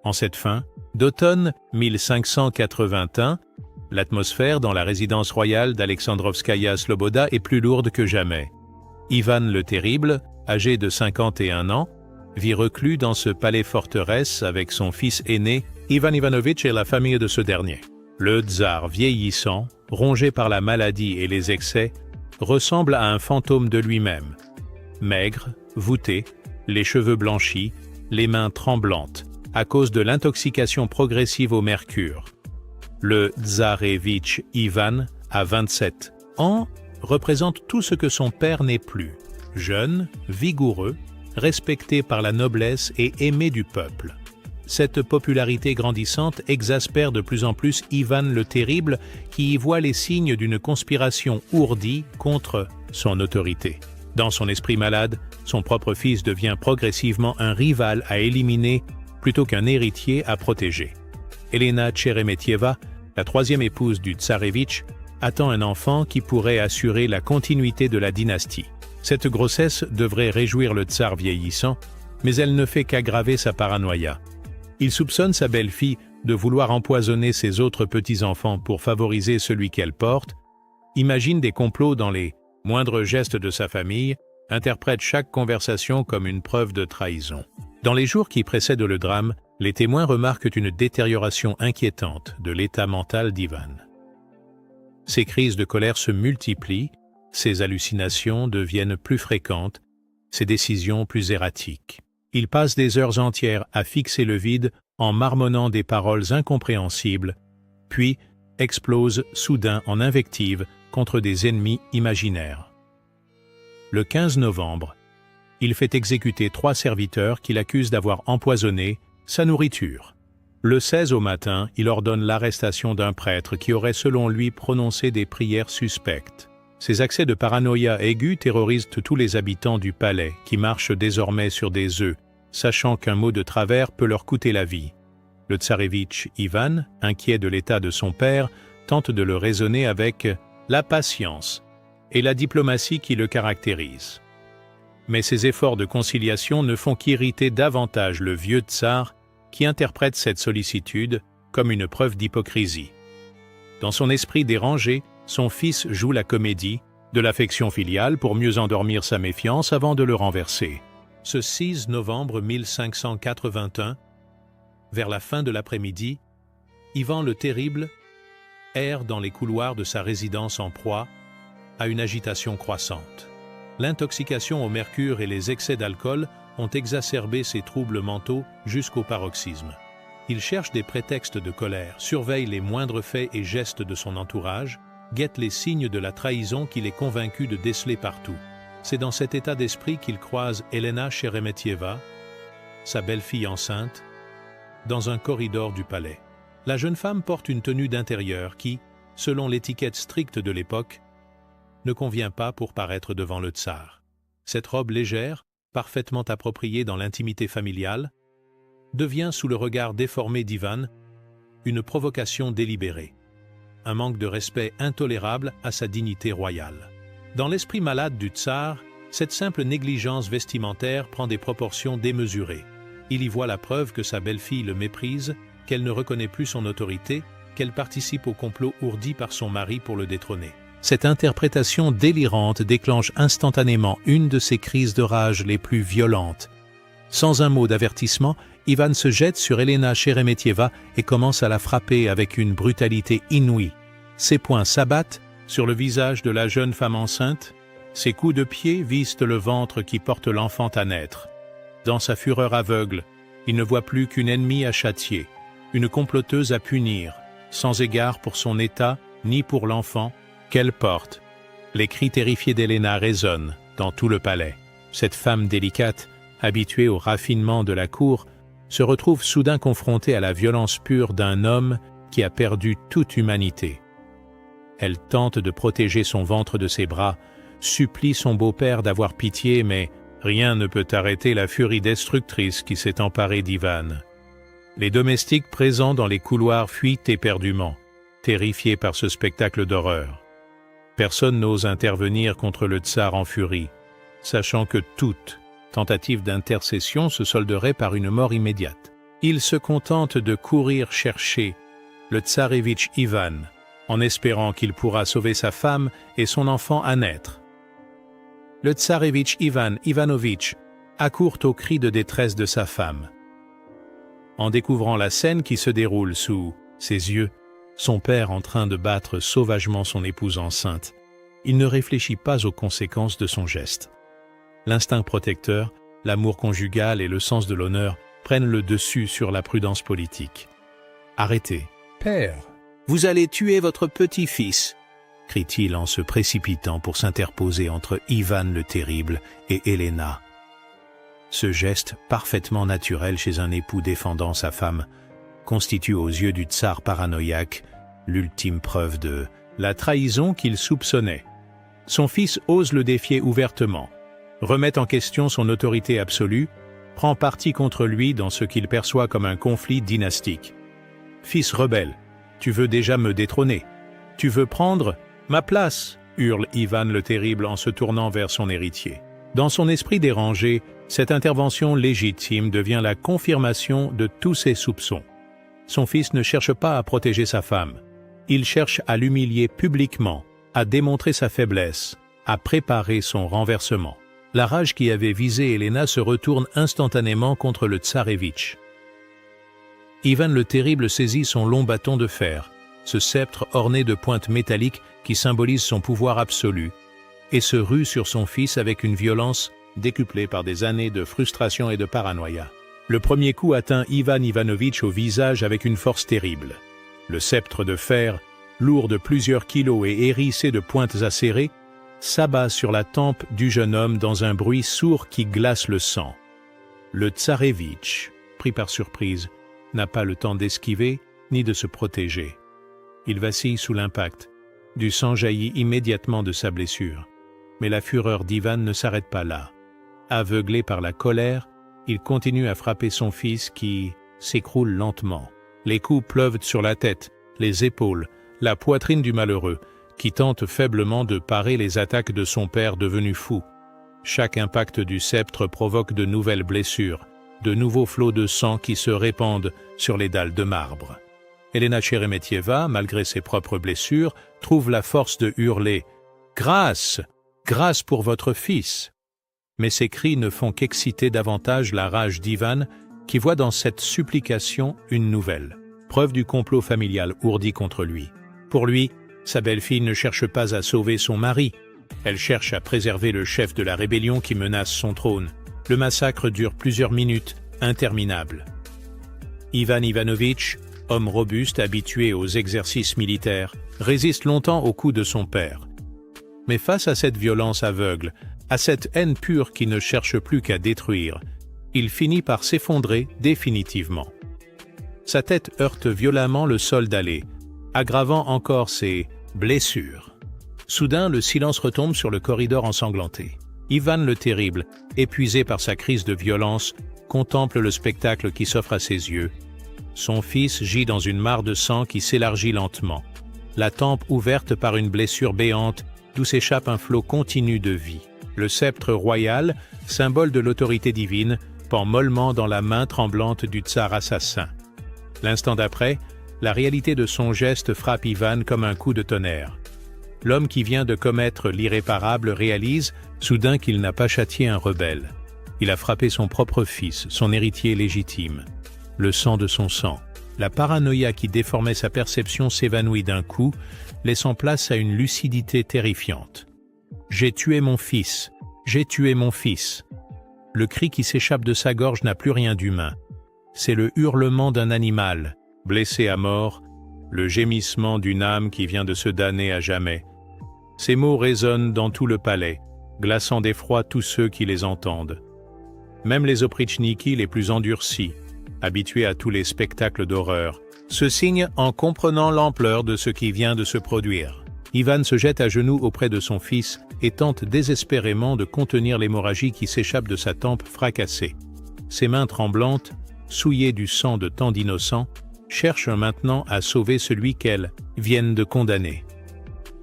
En cette fin d'automne 1581, l'atmosphère dans la résidence royale d'Alexandrovskaya Sloboda est plus lourde que jamais. Ivan le Terrible, âgé de 51 ans, vit reclus dans ce palais-forteresse avec son fils aîné, Ivan Ivanovitch, et la famille de ce dernier. Le tsar vieillissant, rongé par la maladie et les excès, ressemble à un fantôme de lui-même. Maigre, voûté, les cheveux blanchis, les mains tremblantes, à cause de l'intoxication progressive au mercure. Le tsarevitch Ivan, à 27 ans, représente tout ce que son père n'est plus. Jeune, vigoureux, respecté par la noblesse et aimé du peuple. Cette popularité grandissante exaspère de plus en plus Ivan le Terrible, qui y voit les signes d'une conspiration ourdie contre son autorité. Dans son esprit malade, son propre fils devient progressivement un rival à éliminer plutôt qu'un héritier à protéger. Elena Tcheremetieva, la troisième épouse du tsarevitch, attend un enfant qui pourrait assurer la continuité de la dynastie. Cette grossesse devrait réjouir le tsar vieillissant, mais elle ne fait qu'aggraver sa paranoïa. Il soupçonne sa belle-fille de vouloir empoisonner ses autres petits-enfants pour favoriser celui qu'elle porte, imagine des complots dans les moindres gestes de sa famille, interprète chaque conversation comme une preuve de trahison. Dans les jours qui précèdent le drame, les témoins remarquent une détérioration inquiétante de l'état mental d'Ivan. Ses crises de colère se multiplient, ses hallucinations deviennent plus fréquentes, ses décisions plus erratiques. Il passe des heures entières à fixer le vide en marmonnant des paroles incompréhensibles, puis explose soudain en invective contre des ennemis imaginaires. Le 15 novembre, il fait exécuter 3 serviteurs qu'il accuse d'avoir empoisonné sa nourriture. Le 16 au matin, il ordonne l'arrestation d'un prêtre qui aurait selon lui prononcé des prières suspectes. Ces accès de paranoïa aiguë terrorisent tous les habitants du palais, qui marchent désormais sur des œufs, sachant qu'un mot de travers peut leur coûter la vie. Le tsarevitch Ivan, inquiet de l'état de son père, tente de le raisonner avec la patience et la diplomatie qui le caractérisent. Mais ses efforts de conciliation ne font qu'irriter davantage le vieux tsar, qui interprète cette sollicitude comme une preuve d'hypocrisie. Dans son esprit dérangé, son fils joue la comédie de l'affection filiale pour mieux endormir sa méfiance avant de le renverser. Ce 6 novembre 1581, vers la fin de l'après-midi, Ivan le Terrible erre dans les couloirs de sa résidence en proie à une agitation croissante. L'intoxication au mercure et les excès d'alcool ont exacerbé ses troubles mentaux jusqu'au paroxysme. Il cherche des prétextes de colère, surveille les moindres faits et gestes de son entourage, guette les signes de la trahison qu'il est convaincu de déceler partout. C'est dans cet état d'esprit qu'il croise Elena Tcheremetieva, sa belle-fille enceinte, dans un corridor du palais. La jeune femme porte une tenue d'intérieur qui, selon l'étiquette stricte de l'époque, ne convient pas pour paraître devant le tsar. Cette robe légère, parfaitement appropriée dans l'intimité familiale, devient sous le regard déformé d'Ivan une provocation délibérée, un manque de respect intolérable à sa dignité royale. Dans l'esprit malade du tsar, cette simple négligence vestimentaire prend des proportions démesurées. Il y voit la preuve que sa belle-fille le méprise, qu'elle ne reconnaît plus son autorité, qu'elle participe au complot ourdi par son mari pour le détrôner. Cette interprétation délirante déclenche instantanément une de ses crises de rage les plus violentes. Sans un mot d'avertissement, Ivan se jette sur Elena Tcheremetieva et commence à la frapper avec une brutalité inouïe. Ses poings s'abattent sur le visage de la jeune femme enceinte, ses coups de pied visent le ventre qui porte l'enfant à naître. Dans sa fureur aveugle, il ne voit plus qu'une ennemie à châtier, une comploteuse à punir, sans égard pour son état ni pour l'enfant qu'elle porte. Les cris terrifiés d'Elena résonnent dans tout le palais. Cette femme délicate, habituée au raffinement de la cour, se retrouve soudain confrontée à la violence pure d'un homme qui a perdu toute humanité. Elle tente de protéger son ventre de ses bras, supplie son beau-père d'avoir pitié, mais rien ne peut arrêter la furie destructrice qui s'est emparée d'Ivan. Les domestiques présents dans les couloirs fuient éperdument, terrifiés par ce spectacle d'horreur. Personne n'ose intervenir contre le tsar en furie, sachant que toute tentative d'intercession se solderait par une mort immédiate. Il se contente de courir chercher le tsarévitch Ivan, en espérant qu'il pourra sauver sa femme et son enfant à naître. Le tsarévitch Ivan Ivanovitch accourt aux cris de détresse de sa femme. En découvrant la scène qui se déroule sous ses yeux, son père en train de battre sauvagement son épouse enceinte, il ne réfléchit pas aux conséquences de son geste. L'instinct protecteur, l'amour conjugal et le sens de l'honneur prennent le dessus sur la prudence politique. « Arrêtez, père, vous allez tuer votre petit-fils !» crie-t-il en se précipitant pour s'interposer entre Ivan le Terrible et Helena. Ce geste, parfaitement naturel chez un époux défendant sa femme, constitue aux yeux du tsar paranoïaque l'ultime preuve de la trahison qu'il soupçonnait. Son fils ose le défier ouvertement, remet en question son autorité absolue, prend parti contre lui dans ce qu'il perçoit comme un conflit dynastique. « Fils rebelle, tu veux déjà me détrôner. Tu veux prendre ma place !» hurle Ivan le Terrible en se tournant vers son héritier. Dans son esprit dérangé, cette intervention légitime devient la confirmation de tous ses soupçons. Son fils ne cherche pas à protéger sa femme. Il cherche à l'humilier publiquement, à démontrer sa faiblesse, à préparer son renversement. La rage qui avait visé Helena se retourne instantanément contre le tsarévitch. Ivan le Terrible saisit son long bâton de fer, ce sceptre orné de pointes métalliques qui symbolise son pouvoir absolu, et se rue sur son fils avec une violence décuplée par des années de frustration et de paranoïa. Le premier coup atteint Ivan Ivanovitch au visage avec une force terrible. Le sceptre de fer, lourd de plusieurs kilos et hérissé de pointes acérées, s'abat sur la tempe du jeune homme dans un bruit sourd qui glace le sang. Le tsarévitch, pris par surprise, n'a pas le temps d'esquiver ni de se protéger. Il vacille sous l'impact. Du sang jaillit immédiatement de sa blessure. Mais la fureur d'Ivan ne s'arrête pas là. Aveuglé par la colère, il continue à frapper son fils qui s'écroule lentement. Les coups pleuvent sur la tête, les épaules, la poitrine du malheureux, qui tente faiblement de parer les attaques de son père devenu fou. Chaque impact du sceptre provoque de nouvelles blessures, de nouveaux flots de sang qui se répandent sur les dalles de marbre. Helena Tcheremetieva, malgré ses propres blessures, trouve la force de hurler « Grâce ! Grâce pour votre fils !» Mais ces cris ne font qu'exciter davantage la rage d'Ivan, qui voit dans cette supplication une nouvelle, preuve du complot familial ourdi contre lui. Pour lui, sa belle-fille ne cherche pas à sauver son mari, elle cherche à préserver le chef de la rébellion qui menace son trône. Le massacre dure plusieurs minutes, interminable. Ivan Ivanovitch, homme robuste habitué aux exercices militaires, résiste longtemps aux coups de son père. Mais face à cette violence aveugle, à cette haine pure qui ne cherche plus qu'à détruire, il finit par s'effondrer définitivement. Sa tête heurte violemment le sol dallé, aggravant encore ses blessures. Soudain, le silence retombe sur le corridor ensanglanté. Ivan le Terrible, épuisé par sa crise de violence, contemple le spectacle qui s'offre à ses yeux. Son fils gît dans une mare de sang qui s'élargit lentement, la tempe ouverte par une blessure béante d'où s'échappe un flot continu de vie. Le sceptre royal, symbole de l'autorité divine, pend mollement dans la main tremblante du tsar assassin. L'instant d'après, la réalité de son geste frappe Ivan comme un coup de tonnerre. L'homme qui vient de commettre l'irréparable réalise soudain qu'il n'a pas châtié un rebelle. Il a frappé son propre fils, son héritier légitime. Le sang de son sang. La paranoïa qui déformait sa perception s'évanouit d'un coup, laissant place à une lucidité terrifiante. « J'ai tué mon fils, j'ai tué mon fils !» Le cri qui s'échappe de sa gorge n'a plus rien d'humain. C'est le hurlement d'un animal, blessé à mort, le gémissement d'une âme qui vient de se damner à jamais. Ces mots résonnent dans tout le palais, glaçant d'effroi tous ceux qui les entendent. Même les opritchniki les plus endurcis, habitués à tous les spectacles d'horreur, se signent en comprenant l'ampleur de ce qui vient de se produire. Ivan se jette à genoux auprès de son fils et tente désespérément de contenir l'hémorragie qui s'échappe de sa tempe fracassée. Ses mains tremblantes souillée du sang de tant d'innocents, cherche maintenant à sauver celui qu'elles viennent de condamner.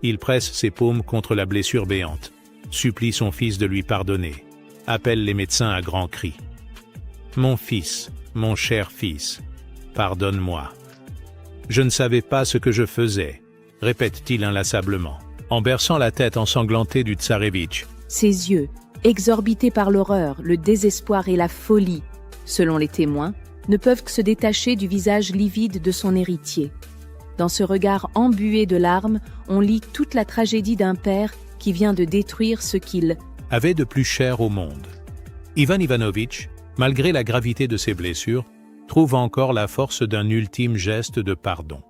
Il presse ses paumes contre la blessure béante, supplie son fils de lui pardonner, appelle les médecins à grands cris. « Mon fils, mon cher fils, pardonne-moi. Je ne savais pas ce que je faisais, » répète-t-il inlassablement, en berçant la tête ensanglantée du tsarévitch. Ses yeux, exorbités par l'horreur, le désespoir et la folie, selon les témoins, ne peuvent que se détacher du visage livide de son héritier. Dans ce regard embué de larmes, on lit toute la tragédie d'un père qui vient de détruire ce qu'il avait de plus cher au monde. Ivan Ivanovitch, malgré la gravité de ses blessures, trouve encore la force d'un ultime geste de pardon.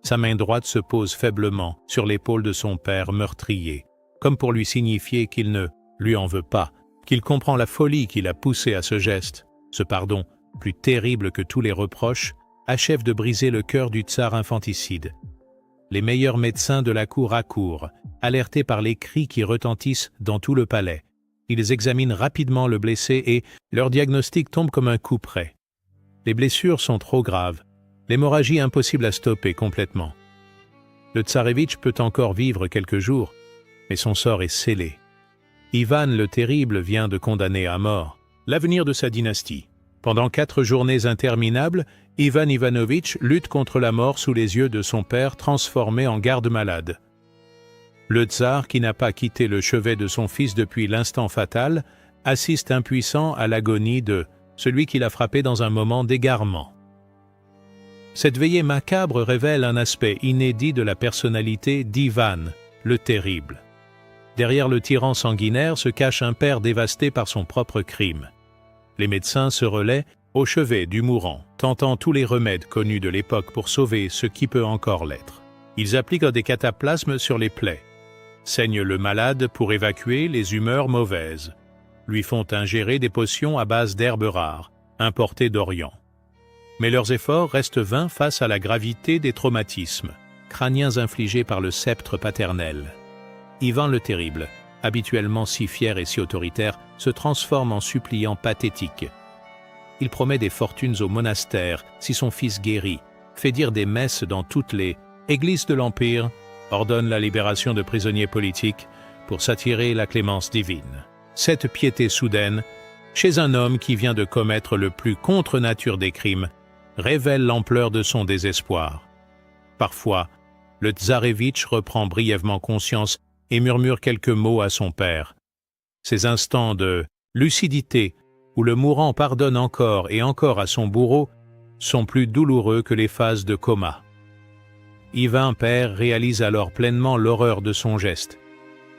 Sa main droite se pose faiblement sur l'épaule de son père meurtrier, comme pour lui signifier qu'il ne lui en veut pas, qu'il comprend la folie qui l'a poussé à ce geste. Ce pardon, plus terrible que tous les reproches, achève de briser le cœur du tsar infanticide. Les meilleurs médecins de la cour accourent, alertés par les cris qui retentissent dans tout le palais. Ils examinent rapidement le blessé et leur diagnostic tombe comme un coup près. Les blessures sont trop graves, l'hémorragie impossible à stopper complètement. Le tsarévitch peut encore vivre quelques jours, mais son sort est scellé. Ivan le Terrible vient de condamner à mort l'avenir de sa dynastie. Pendant 4 journées interminables, Ivan Ivanovitch lutte contre la mort sous les yeux de son père transformé en garde-malade. Le tsar, qui n'a pas quitté le chevet de son fils depuis l'instant fatal, assiste impuissant à l'agonie de celui qui l'a frappé dans un moment d'égarement. Cette veillée macabre révèle un aspect inédit de la personnalité d'Ivan, le Terrible. Derrière le tyran sanguinaire se cache un père dévasté par son propre crime. Les médecins se relaient au chevet du mourant, tentant tous les remèdes connus de l'époque pour sauver ce qui peut encore l'être. Ils appliquent des cataplasmes sur les plaies, saignent le malade pour évacuer les humeurs mauvaises, lui font ingérer des potions à base d'herbes rares, importées d'Orient. Mais leurs efforts restent vains face à la gravité des traumatismes, crâniens infligés par le sceptre paternel. Ivan le Terrible, habituellement si fier et si autoritaire, se transforme en suppliant pathétique. Il promet des fortunes au monastère si son fils guérit, fait dire des messes dans toutes les églises de l'Empire, ordonne la libération de prisonniers politiques pour s'attirer la clémence divine. Cette piété soudaine, chez un homme qui vient de commettre le plus contre-nature des crimes, révèle l'ampleur de son désespoir. Parfois, le tsarévitch reprend brièvement conscience et murmure quelques mots à son père. Ces instants de lucidité, où le mourant pardonne encore et encore à son bourreau, sont plus douloureux que les phases de coma. Ivan père réalise alors pleinement l'horreur de son geste.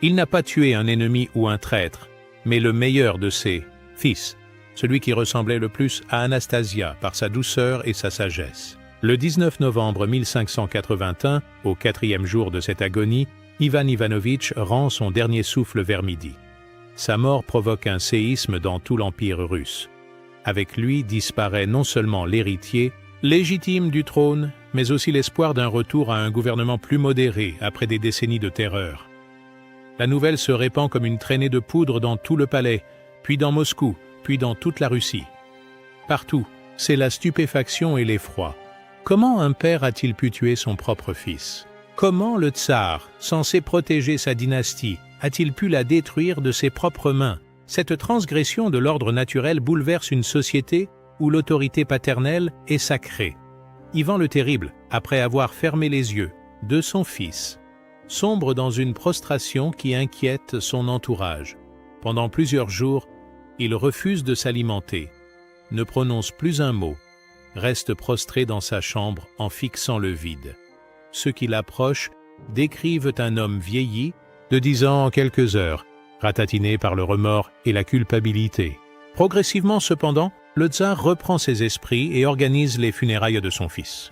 Il n'a pas tué un ennemi ou un traître, mais le meilleur de ses fils, celui qui ressemblait le plus à Anastasia par sa douceur et sa sagesse. Le 19 novembre 1581, au 4e jour de cette agonie, Ivan Ivanovitch rend son dernier souffle vers midi. Sa mort provoque un séisme dans tout l'Empire russe. Avec lui disparaît non seulement l'héritier, légitime du trône, mais aussi l'espoir d'un retour à un gouvernement plus modéré après des décennies de terreur. La nouvelle se répand comme une traînée de poudre dans tout le palais, puis dans Moscou, puis dans toute la Russie. Partout, c'est la stupéfaction et l'effroi. Comment un père a-t-il pu tuer son propre fils ? Comment le tsar, censé protéger sa dynastie, a-t-il pu la détruire de ses propres mains ? Cette transgression de l'ordre naturel bouleverse une société où l'autorité paternelle est sacrée. Ivan le Terrible, après avoir fermé les yeux de son fils, sombre dans une prostration qui inquiète son entourage. Pendant plusieurs jours, il refuse de s'alimenter, ne prononce plus un mot, reste prostré dans sa chambre en fixant le vide. Ceux qui l'approchent décrivent un homme vieilli de 10 ans en quelques heures, ratatiné par le remords et la culpabilité. Progressivement cependant, le tsar reprend ses esprits et organise les funérailles de son fils.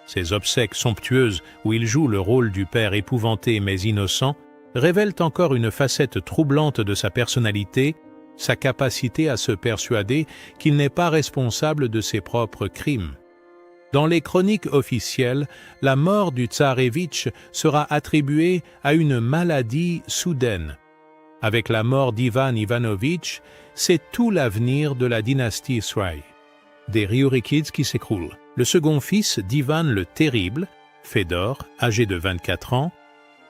Ces obsèques somptueuses, où il joue le rôle du père épouvanté mais innocent, révèlent encore une facette troublante de sa personnalité, sa capacité à se persuader qu'il n'est pas responsable de ses propres crimes. Dans les chroniques officielles, la mort du tsarévitch sera attribuée à une maladie soudaine. Avec la mort d'Ivan Ivanovitch, c'est tout l'avenir de la dynastie Srai. des Riurikides qui s'écroulent. Le second fils d'Ivan le Terrible, Fédor, âgé de 24 ans,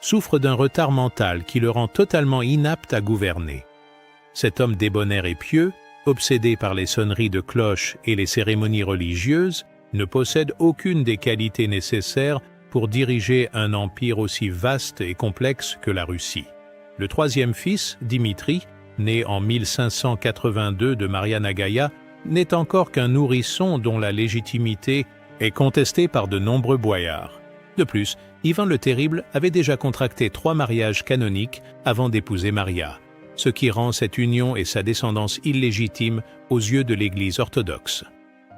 souffre d'un retard mental qui le rend totalement inapte à gouverner. Cet homme débonnaire et pieux, obsédé par les sonneries de cloches et les cérémonies religieuses, ne possède aucune des qualités nécessaires pour diriger un empire aussi vaste et complexe que la Russie. Le troisième fils, Dimitri, né en 1582 de Maria Nagaïa, n'est encore qu'un nourrisson dont la légitimité est contestée par de nombreux boyards. De plus, Ivan le Terrible avait déjà contracté 3 mariages canoniques avant d'épouser Maria, ce qui rend cette union et sa descendance illégitimes aux yeux de l'Église orthodoxe.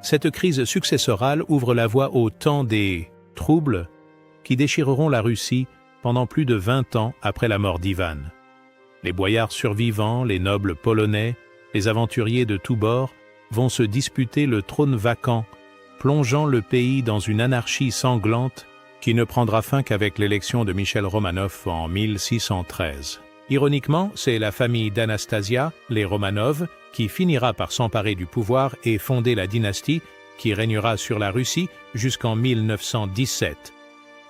Cette crise successorale ouvre la voie au temps des troubles qui déchireront la Russie pendant plus de 20 ans après la mort d'Ivan. Les boyards survivants, les nobles polonais, les aventuriers de tous bords vont se disputer le trône vacant, plongeant le pays dans une anarchie sanglante qui ne prendra fin qu'avec l'élection de Michel Romanov en 1613. Ironiquement, c'est la famille d'Anastasia, les Romanov, qui finira par s'emparer du pouvoir et fonder la dynastie qui régnera sur la Russie jusqu'en 1917.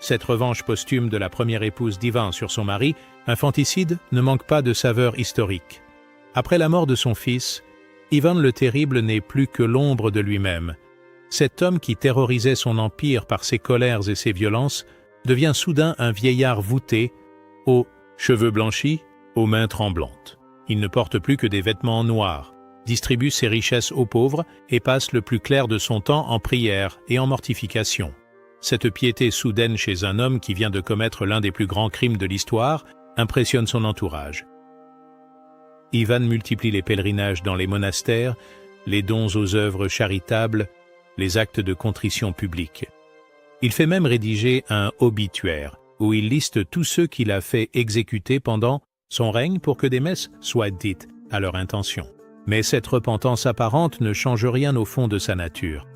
Cette revanche posthume de la première épouse d'Ivan sur son mari, infanticide, ne manque pas de saveur historique. Après la mort de son fils, Ivan le Terrible n'est plus que l'ombre de lui-même. Cet homme qui terrorisait son empire par ses colères et ses violences devient soudain un vieillard voûté, aux cheveux blanchis, aux mains tremblantes. Il ne porte plus que des vêtements noirs, distribue ses richesses aux pauvres et passe le plus clair de son temps en prière et en mortification. Cette piété soudaine chez un homme qui vient de commettre l'un des plus grands crimes de l'histoire impressionne son entourage. Ivan multiplie les pèlerinages dans les monastères, les dons aux œuvres charitables, les actes de contrition publique. Il fait même rédiger un obituaire, où il liste tous ceux qu'il a fait exécuter pendant son règne pour que des messes soient dites à leur intention. Mais cette repentance apparente ne change rien au fond de sa nature.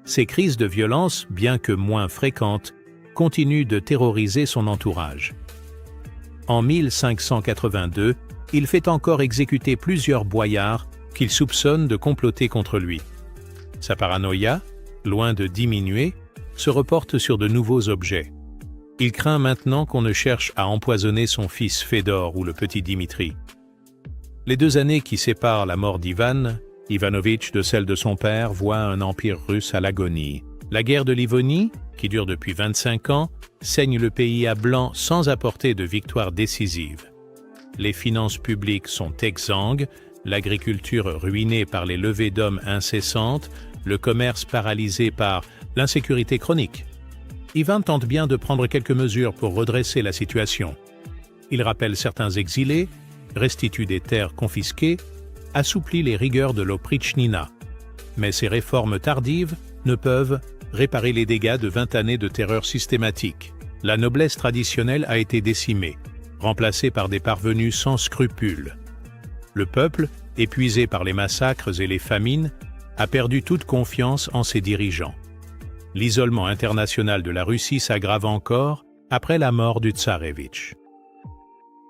Ces crises de violence, bien que moins fréquentes, continuent de terroriser son entourage. En 1582, il fait encore exécuter plusieurs boyards qu'il soupçonne de comploter contre lui. Sa paranoïa, loin de diminuer, se reporte sur de nouveaux objets. Il craint maintenant qu'on ne cherche à empoisonner son fils Fédor ou le petit Dimitri. Les 2 années qui séparent la mort d'Ivan Ivanovitch de celle de son père voient un empire russe à l'agonie. La guerre de Livonie, qui dure depuis 25 ans, saigne le pays à blanc sans apporter de victoire décisive. Les finances publiques sont exsangues, l'agriculture ruinée par les levées d'hommes incessantes, le commerce paralysé par l'insécurité chronique. Ivan tente bien de prendre quelques mesures pour redresser la situation. Il rappelle certains exilés, restitue des terres confisquées, assouplit les rigueurs de l'Oprichnina. Mais ces réformes tardives ne peuvent réparer les dégâts de 20 années de terreur systématique. La noblesse traditionnelle a été décimée, remplacée par des parvenus sans scrupules. Le peuple, épuisé par les massacres et les famines, a perdu toute confiance en ses dirigeants. L'isolement international de la Russie s'aggrave encore après la mort du tsarévitch.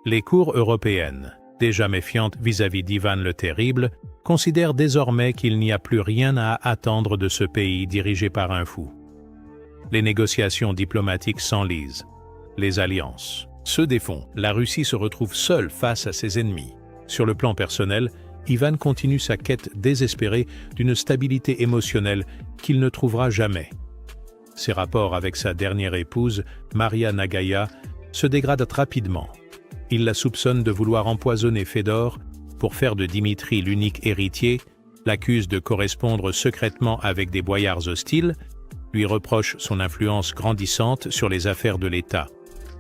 Les cours européennes, déjà méfiantes vis-à-vis d'Ivan le Terrible, considèrent désormais qu'il n'y a plus rien à attendre de ce pays dirigé par un fou. Les négociations diplomatiques s'enlisent, les alliances se défont. La Russie se retrouve seule face à ses ennemis. Sur le plan personnel, Ivan continue sa quête désespérée d'une stabilité émotionnelle qu'il ne trouvera jamais. Ses rapports avec sa dernière épouse, Maria Nagaïa, se dégradent rapidement. Il la soupçonne de vouloir empoisonner Fédor pour faire de Dimitri l'unique héritier, l'accuse de correspondre secrètement avec des boyards hostiles, lui reproche son influence grandissante sur les affaires de l'État.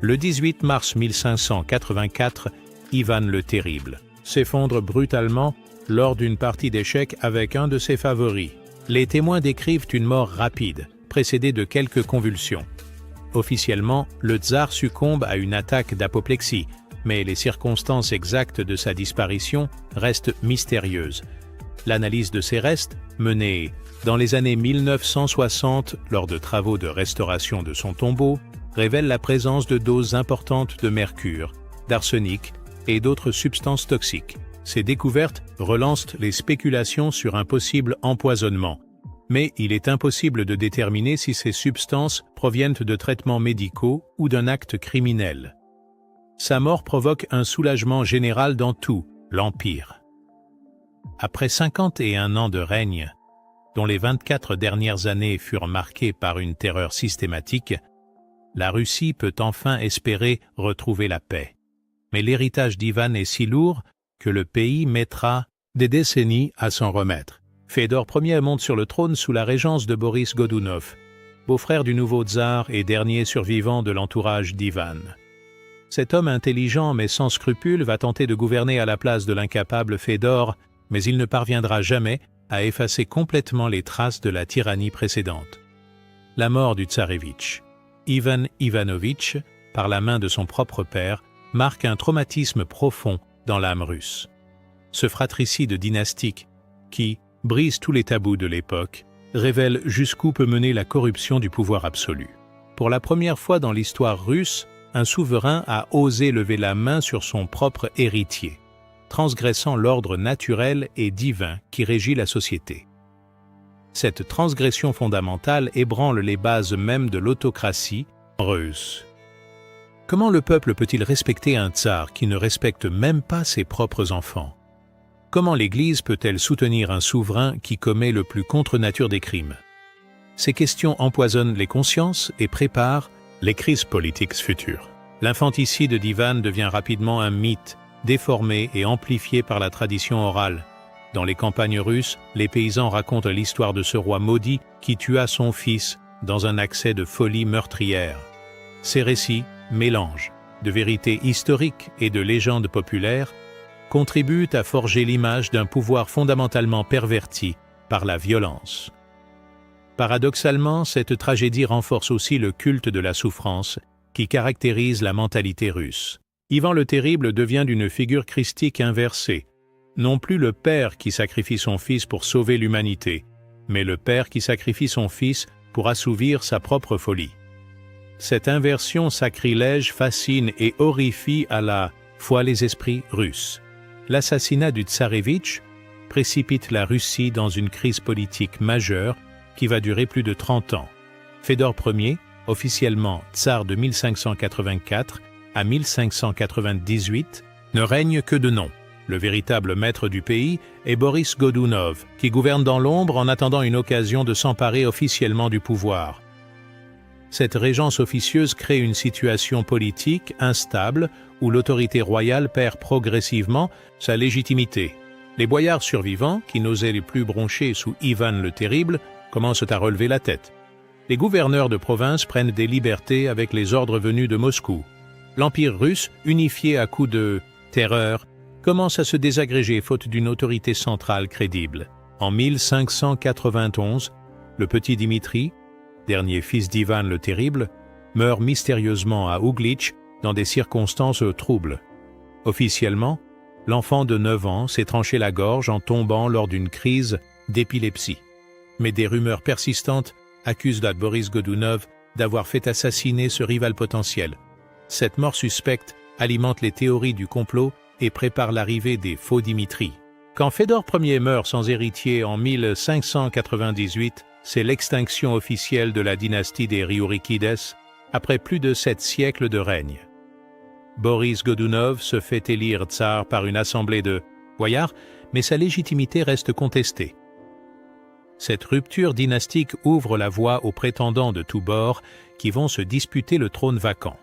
Le 18 mars 1584, Ivan le Terrible s'effondre brutalement lors d'une partie d'échecs avec un de ses favoris. Les témoins décrivent une mort rapide, précédée de quelques convulsions. Officiellement, le tsar succombe à une attaque d'apoplexie, mais les circonstances exactes de sa disparition restent mystérieuses. L'analyse de ses restes, menée dans les années 1960 lors de travaux de restauration de son tombeau, révèle la présence de doses importantes de mercure, d'arsenic et d'autres substances toxiques. Ces découvertes relancent les spéculations sur un possible empoisonnement, mais il est impossible de déterminer si ces substances proviennent de traitements médicaux ou d'un acte criminel. Sa mort provoque un soulagement général dans tout l'Empire. Après 51 ans de règne, dont les 24 dernières années furent marquées par une terreur systématique, la Russie peut enfin espérer retrouver la paix. Mais l'héritage d'Ivan est si lourd que le pays mettra des décennies à s'en remettre. Fédor Ier monte sur le trône sous la régence de Boris Godunov, beau-frère du nouveau tsar et dernier survivant de l'entourage d'Ivan. Cet homme intelligent mais sans scrupules va tenter de gouverner à la place de l'incapable Fédor, mais il ne parviendra jamais à effacer complètement les traces de la tyrannie précédente. La mort du tsarévitch, Ivan Ivanovitch, par la main de son propre père, marque un traumatisme profond dans l'âme russe. Ce fratricide dynastique, qui brise tous les tabous de l'époque, révèle jusqu'où peut mener la corruption du pouvoir absolu. Pour la première fois dans l'histoire russe, un souverain a osé lever la main sur son propre héritier, transgressant l'ordre naturel et divin qui régit la société. Cette transgression fondamentale ébranle les bases mêmes de l'autocratie russe. Comment le peuple peut-il respecter un tsar qui ne respecte même pas ses propres enfants? Comment l'Église peut-elle soutenir un souverain qui commet le plus contre-nature des crimes? Ces questions empoisonnent les consciences et préparent les crises politiques futures. L'infanticide d'Ivan devient rapidement un mythe, déformé et amplifié par la tradition orale. Dans les campagnes russes, les paysans racontent l'histoire de ce roi maudit qui tua son fils dans un accès de folie meurtrière. Ces récits, mélange de vérités historiques et de légendes populaires, contribuent à forger l'image d'un pouvoir fondamentalement perverti par la violence. Paradoxalement, cette tragédie renforce aussi le culte de la souffrance qui caractérise la mentalité russe. Ivan le Terrible devient d'une figure christique inversée, non plus le père qui sacrifie son fils pour sauver l'humanité, mais le père qui sacrifie son fils pour assouvir sa propre folie. Cette inversion sacrilège fascine et horrifie à la fois les esprits russes. L'assassinat du tsarévitch précipite la Russie dans une crise politique majeure qui va durer plus de 30 ans. Fédor Ier, officiellement tsar de 1584 à 1598, ne règne que de nom. Le véritable maître du pays est Boris Godunov, qui gouverne dans l'ombre en attendant une occasion de s'emparer officiellement du pouvoir. Cette régence officieuse crée une situation politique instable où l'autorité royale perd progressivement sa légitimité. Les boyards survivants, qui n'osaient plus broncher sous Ivan le Terrible, commencent à relever la tête. Les gouverneurs de province prennent des libertés avec les ordres venus de Moscou. L'Empire russe, unifié à coups de terreur, commence à se désagréger faute d'une autorité centrale crédible. En 1591, le petit Dimitri, dernier fils d'Ivan le Terrible, meurt mystérieusement à Ouglitch dans des circonstances troubles. Officiellement, l'enfant de 9 ans s'est tranché la gorge en tombant lors d'une crise d'épilepsie. Mais des rumeurs persistantes accusent Boris Godunov d'avoir fait assassiner ce rival potentiel. Cette mort suspecte alimente les théories du complot et prépare l'arrivée des faux Dimitri. Quand Fédor Ier meurt sans héritier en 1598, c'est l'extinction officielle de la dynastie des Riourikides après plus de 7 siècles de règne. Boris Godunov se fait élire tsar par une assemblée de boyards, mais sa légitimité reste contestée. Cette rupture dynastique ouvre la voie aux prétendants de tous bords qui vont se disputer le trône vacant.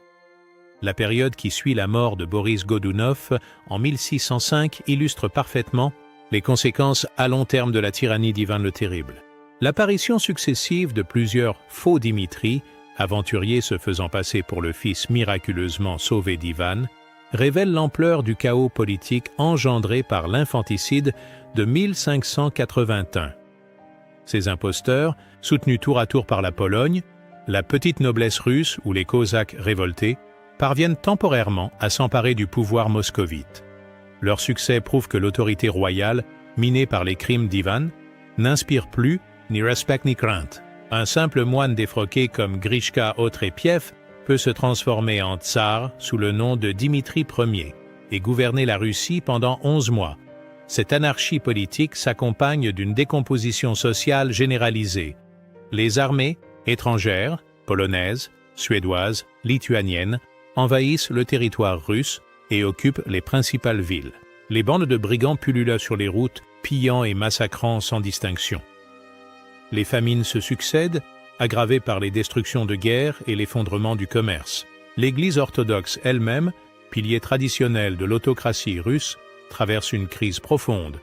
La période qui suit la mort de Boris Godunov en 1605 illustre parfaitement les conséquences à long terme de la tyrannie d'Ivan le Terrible. L'apparition successive de plusieurs faux Dimitri, aventuriers se faisant passer pour le fils miraculeusement sauvé d'Ivan, révèle l'ampleur du chaos politique engendré par l'infanticide de 1581. Ces imposteurs, soutenus tour à tour par la Pologne, la petite noblesse russe ou les Cosaques révoltés, parviennent temporairement à s'emparer du pouvoir moscovite. Leur succès prouve que l'autorité royale, minée par les crimes d'Ivan, n'inspire plus ni respect ni crainte. Un simple moine défroqué comme Grishka Otrépiev peut se transformer en tsar sous le nom de Dimitri Ier et gouverner la Russie pendant 11 mois. Cette anarchie politique s'accompagne d'une décomposition sociale généralisée. Les armées étrangères, polonaises, suédoises, lituaniennes, envahissent le territoire russe et occupent les principales villes. Les bandes de brigands pullulent sur les routes, pillant et massacrant sans distinction. Les famines se succèdent, aggravées par les destructions de guerre et l'effondrement du commerce. L'Église orthodoxe elle-même, pilier traditionnel de l'autocratie russe, traverse une crise profonde.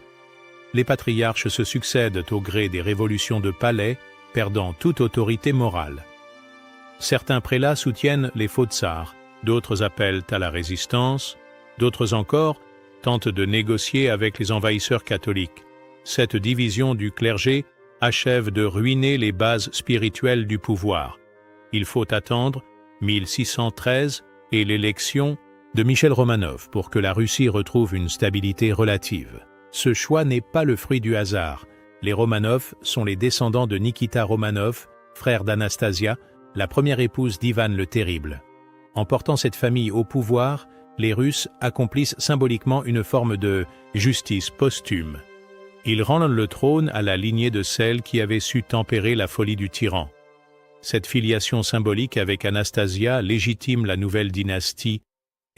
Les patriarches se succèdent au gré des révolutions de palais, perdant toute autorité morale. Certains prélats soutiennent les faux tsars, d'autres appellent à la résistance, d'autres encore tentent de négocier avec les envahisseurs catholiques. Cette division du clergé achève de ruiner les bases spirituelles du pouvoir. Il faut attendre 1613 et l'élection de Michel Romanov pour que la Russie retrouve une stabilité relative. Ce choix n'est pas le fruit du hasard. Les Romanov sont les descendants de Nikita Romanov, frère d'Anastasia, la première épouse d'Ivan le Terrible. En portant cette famille au pouvoir, les Russes accomplissent symboliquement une forme de justice posthume. Ils rendent le trône à la lignée de celle qui avait su tempérer la folie du tyran. Cette filiation symbolique avec Anastasia légitime la nouvelle dynastie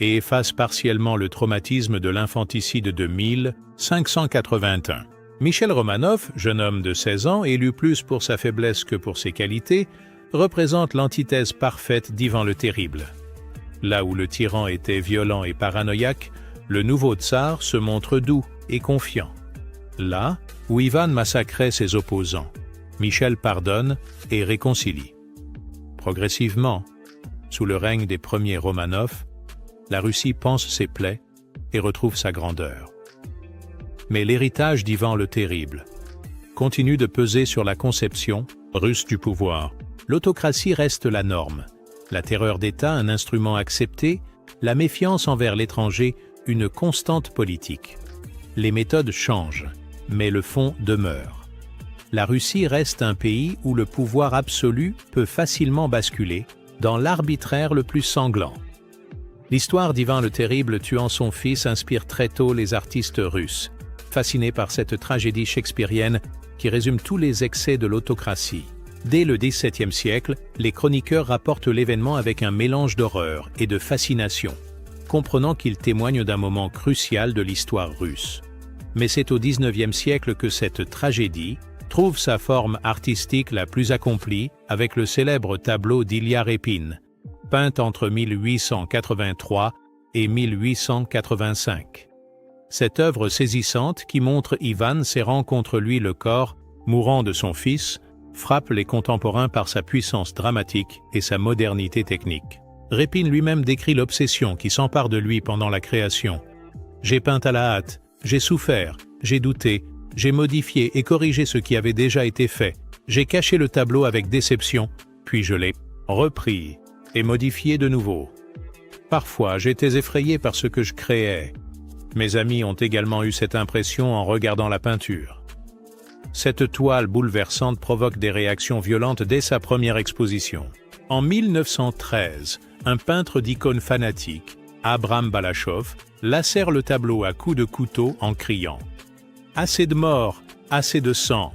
et efface partiellement le traumatisme de l'infanticide de 1581. Michel Romanov, jeune homme de 16 ans, élu plus pour sa faiblesse que pour ses qualités, représente l'antithèse parfaite d'Ivan le Terrible. Là où le tyran était violent et paranoïaque, le nouveau tsar se montre doux et confiant. Là où Ivan massacrait ses opposants, Michel pardonne et réconcilie. Progressivement, sous le règne des premiers Romanov, la Russie panse ses plaies et retrouve sa grandeur. Mais l'héritage d'Ivan le Terrible continue de peser sur la conception russe du pouvoir. L'autocratie reste la norme, la terreur d'État un instrument accepté, la méfiance envers l'étranger une constante politique. Les méthodes changent, mais le fond demeure. La Russie reste un pays où le pouvoir absolu peut facilement basculer dans l'arbitraire le plus sanglant. L'histoire d'Ivan le Terrible tuant son fils inspire très tôt les artistes russes, fascinés par cette tragédie shakespearienne qui résume tous les excès de l'autocratie. Dès le XVIIe siècle, les chroniqueurs rapportent l'événement avec un mélange d'horreur et de fascination, comprenant qu'il témoigne d'un moment crucial de l'histoire russe. Mais c'est au XIXe siècle que cette tragédie trouve sa forme artistique la plus accomplie avec le célèbre tableau d'Ilya Répine, peint entre 1883 et 1885. Cette œuvre saisissante qui montre Ivan serrant contre lui le corps, mourant de son fils, frappe les contemporains par sa puissance dramatique et sa modernité technique. Répine lui-même décrit l'obsession qui s'empare de lui pendant la création. « J'ai peint à la hâte, j'ai souffert, j'ai douté, j'ai modifié et corrigé ce qui avait déjà été fait. J'ai caché le tableau avec déception, puis je l'ai repris et modifié de nouveau. Parfois, j'étais effrayé par ce que je créais. Mes amis ont également eu cette impression en regardant la peinture. » Cette toile bouleversante provoque des réactions violentes dès sa première exposition. En 1913, un peintre d'icônes fanatiques, Abram Balachov, lacère le tableau à coups de couteau en criant « Assez de morts, assez de sang ».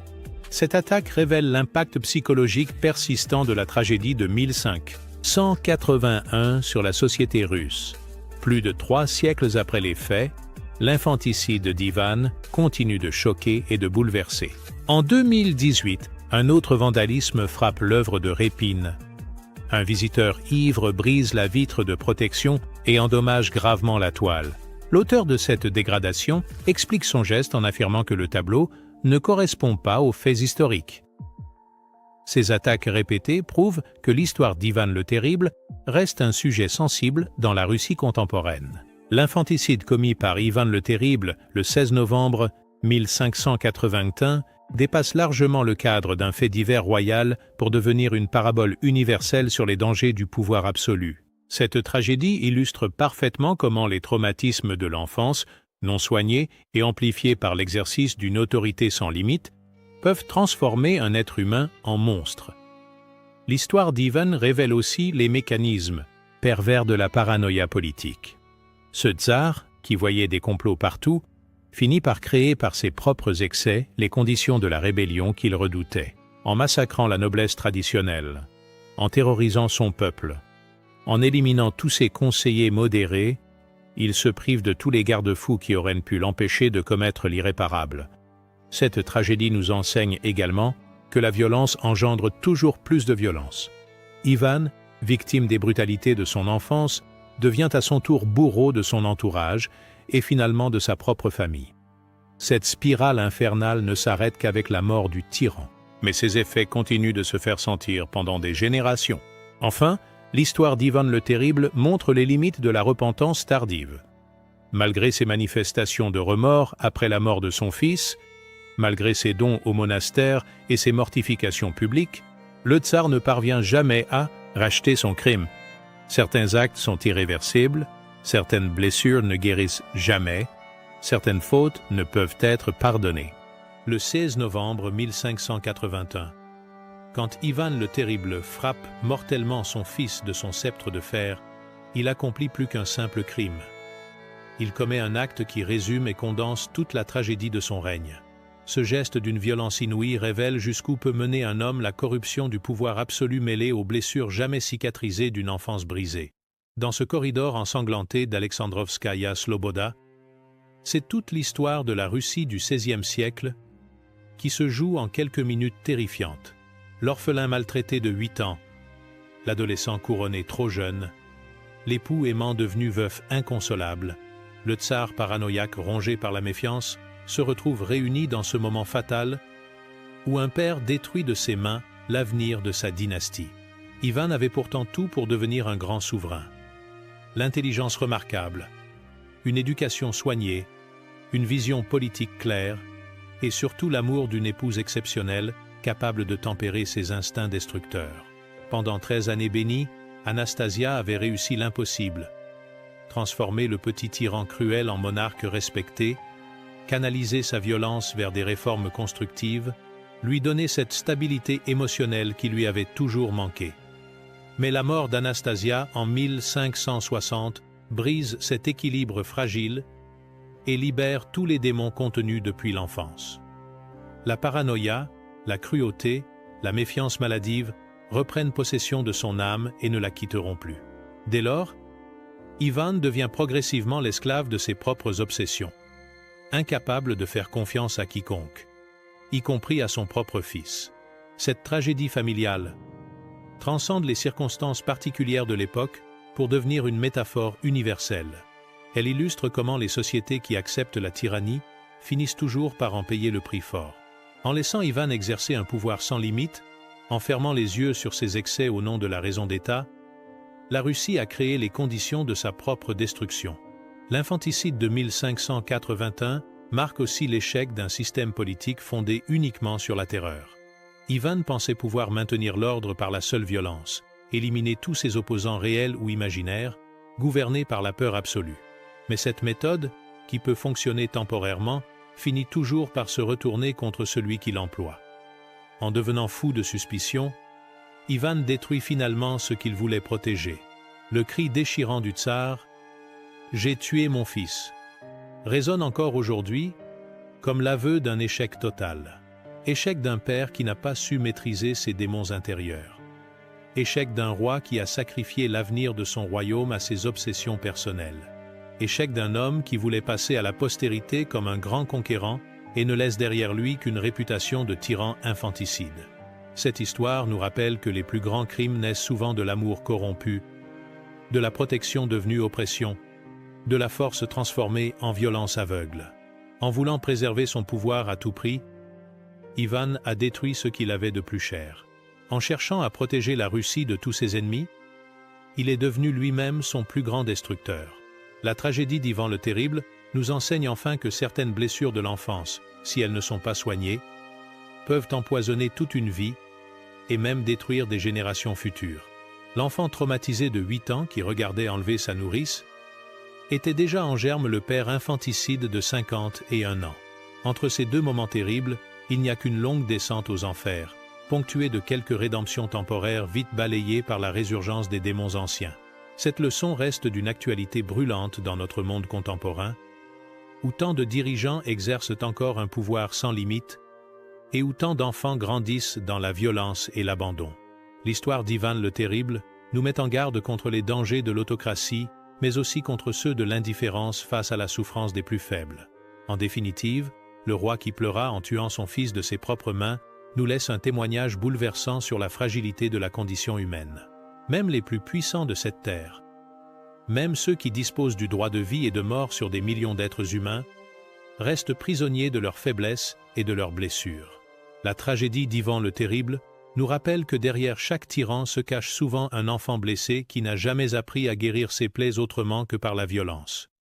Cette attaque révèle l'impact psychologique persistant de la tragédie de 1581 sur la société russe. Plus de 3 siècles après les faits, l'infanticide d'Ivan continue de choquer et de bouleverser. En 2018, un autre vandalisme frappe l'œuvre de Répine. Un visiteur ivre brise la vitre de protection et endommage gravement la toile. L'auteur de cette dégradation explique son geste en affirmant que le tableau ne correspond pas aux faits historiques. Ces attaques répétées prouvent que l'histoire d'Ivan le Terrible reste un sujet sensible dans la Russie contemporaine. L'infanticide commis par Ivan le Terrible le 16 novembre 1581 dépasse largement le cadre d'un fait divers royal pour devenir une parabole universelle sur les dangers du pouvoir absolu. Cette tragédie illustre parfaitement comment les traumatismes de l'enfance, non soignés et amplifiés par l'exercice d'une autorité sans limite, peuvent transformer un être humain en monstre. L'histoire d'Ivan révèle aussi les mécanismes pervers de la paranoïa politique. Ce tsar, qui voyait des complots partout, finit par créer par ses propres excès les conditions de la rébellion qu'il redoutait, en massacrant la noblesse traditionnelle, en terrorisant son peuple, en éliminant tous ses conseillers modérés. Il se prive de tous les garde-fous qui auraient pu l'empêcher de commettre l'irréparable. Cette tragédie nous enseigne également que la violence engendre toujours plus de violence. Ivan, victime des brutalités de son enfance, devient à son tour bourreau de son entourage et finalement de sa propre famille. Cette spirale infernale ne s'arrête qu'avec la mort du tyran, mais ses effets continuent de se faire sentir pendant des générations. Enfin, l'histoire d'Ivan le Terrible montre les limites de la repentance tardive. Malgré ses manifestations de remords après la mort de son fils, malgré ses dons au monastère et ses mortifications publiques, le tsar ne parvient jamais à racheter son crime. Certains actes sont irréversibles, certaines blessures ne guérissent jamais, certaines fautes ne peuvent être pardonnées. Le 16 novembre 1581, quand Ivan le Terrible frappe mortellement son fils de son sceptre de fer, il accomplit plus qu'un simple crime. Il commet un acte qui résume et condense toute la tragédie de son règne. Ce geste d'une violence inouïe révèle jusqu'où peut mener un homme la corruption du pouvoir absolu mêlée aux blessures jamais cicatrisées d'une enfance brisée. Dans ce corridor ensanglanté d'Alexandrovskaya Sloboda, c'est toute l'histoire de la Russie du XVIe siècle qui se joue en quelques minutes terrifiantes. L'orphelin maltraité de 8 ans, l'adolescent couronné trop jeune, l'époux aimant devenu veuf inconsolable, le tsar paranoïaque rongé par la méfiance, se retrouvent réunis dans ce moment fatal où un père détruit de ses mains l'avenir de sa dynastie. Ivan avait pourtant tout pour devenir un grand souverain. L'intelligence remarquable, une éducation soignée, une vision politique claire et surtout l'amour d'une épouse exceptionnelle capable de tempérer ses instincts destructeurs. Pendant 13 années bénies, Anastasia avait réussi l'impossible. Transformer le petit tyran cruel en monarque respecté, canaliser sa violence vers des réformes constructives, lui donner cette stabilité émotionnelle qui lui avait toujours manqué. Mais la mort d'Anastasia en 1560 brise cet équilibre fragile et libère tous les démons contenus depuis l'enfance. La paranoïa, la cruauté, la méfiance maladive reprennent possession de son âme et ne la quitteront plus. Dès lors, Ivan devient progressivement l'esclave de ses propres obsessions, incapable de faire confiance à quiconque, y compris à son propre fils. Cette tragédie familiale transcende les circonstances particulières de l'époque pour devenir une métaphore universelle. Elle illustre comment les sociétés qui acceptent la tyrannie finissent toujours par en payer le prix fort. En laissant Ivan exercer un pouvoir sans limite, en fermant les yeux sur ses excès au nom de la raison d'État, la Russie a créé les conditions de sa propre destruction. L'infanticide de 1581 marque aussi l'échec d'un système politique fondé uniquement sur la terreur. Ivan pensait pouvoir maintenir l'ordre par la seule violence, éliminer tous ses opposants réels ou imaginaires, gouverner par la peur absolue. Mais cette méthode, qui peut fonctionner temporairement, finit toujours par se retourner contre celui qui l'emploie. En devenant fou de suspicion, Ivan détruit finalement ce qu'il voulait protéger. Le cri déchirant du tsar « J'ai tué mon fils » résonne encore aujourd'hui comme l'aveu d'un échec total. Échec d'un père qui n'a pas su maîtriser ses démons intérieurs. Échec d'un roi qui a sacrifié l'avenir de son royaume à ses obsessions personnelles. Échec d'un homme qui voulait passer à la postérité comme un grand conquérant et ne laisse derrière lui qu'une réputation de tyran infanticide. Cette histoire nous rappelle que les plus grands crimes naissent souvent de l'amour corrompu, de la protection devenue oppression, de la force transformée en violence aveugle. En voulant préserver son pouvoir à tout prix, Ivan a détruit ce qu'il avait de plus cher. En cherchant à protéger la Russie de tous ses ennemis, il est devenu lui-même son plus grand destructeur. La tragédie d'Ivan le Terrible nous enseigne enfin que certaines blessures de l'enfance, si elles ne sont pas soignées, peuvent empoisonner toute une vie et même détruire des générations futures. L'enfant traumatisé de 8 ans qui regardait enlever sa nourrice était déjà en germe le père infanticide de 51 ans. Entre ces deux moments terribles, il n'y a qu'une longue descente aux enfers, ponctuée de quelques rédemptions temporaires vite balayées par la résurgence des démons anciens. Cette leçon reste d'une actualité brûlante dans notre monde contemporain. où tant de dirigeants exercent encore un pouvoir sans limite, et où tant d'enfants grandissent dans la violence et l'abandon. L'histoire d'Ivan le Terrible nous met en garde contre les dangers de l'autocratie, mais aussi contre ceux de l'indifférence face à la souffrance des plus faibles. En définitive, le roi qui pleura en tuant son fils de ses propres mains nous laisse un témoignage bouleversant sur la fragilité de la condition humaine. Même les plus puissants de cette terre, même ceux qui disposent du droit de vie et de mort sur des millions d'êtres humains, restent prisonniers de leurs faiblesses et de leurs blessures. La tragédie d'Ivan le Terrible nous rappelle que derrière chaque tyran se cache souvent un enfant blessé qui n'a jamais appris à guérir ses plaies autrement que par la violence.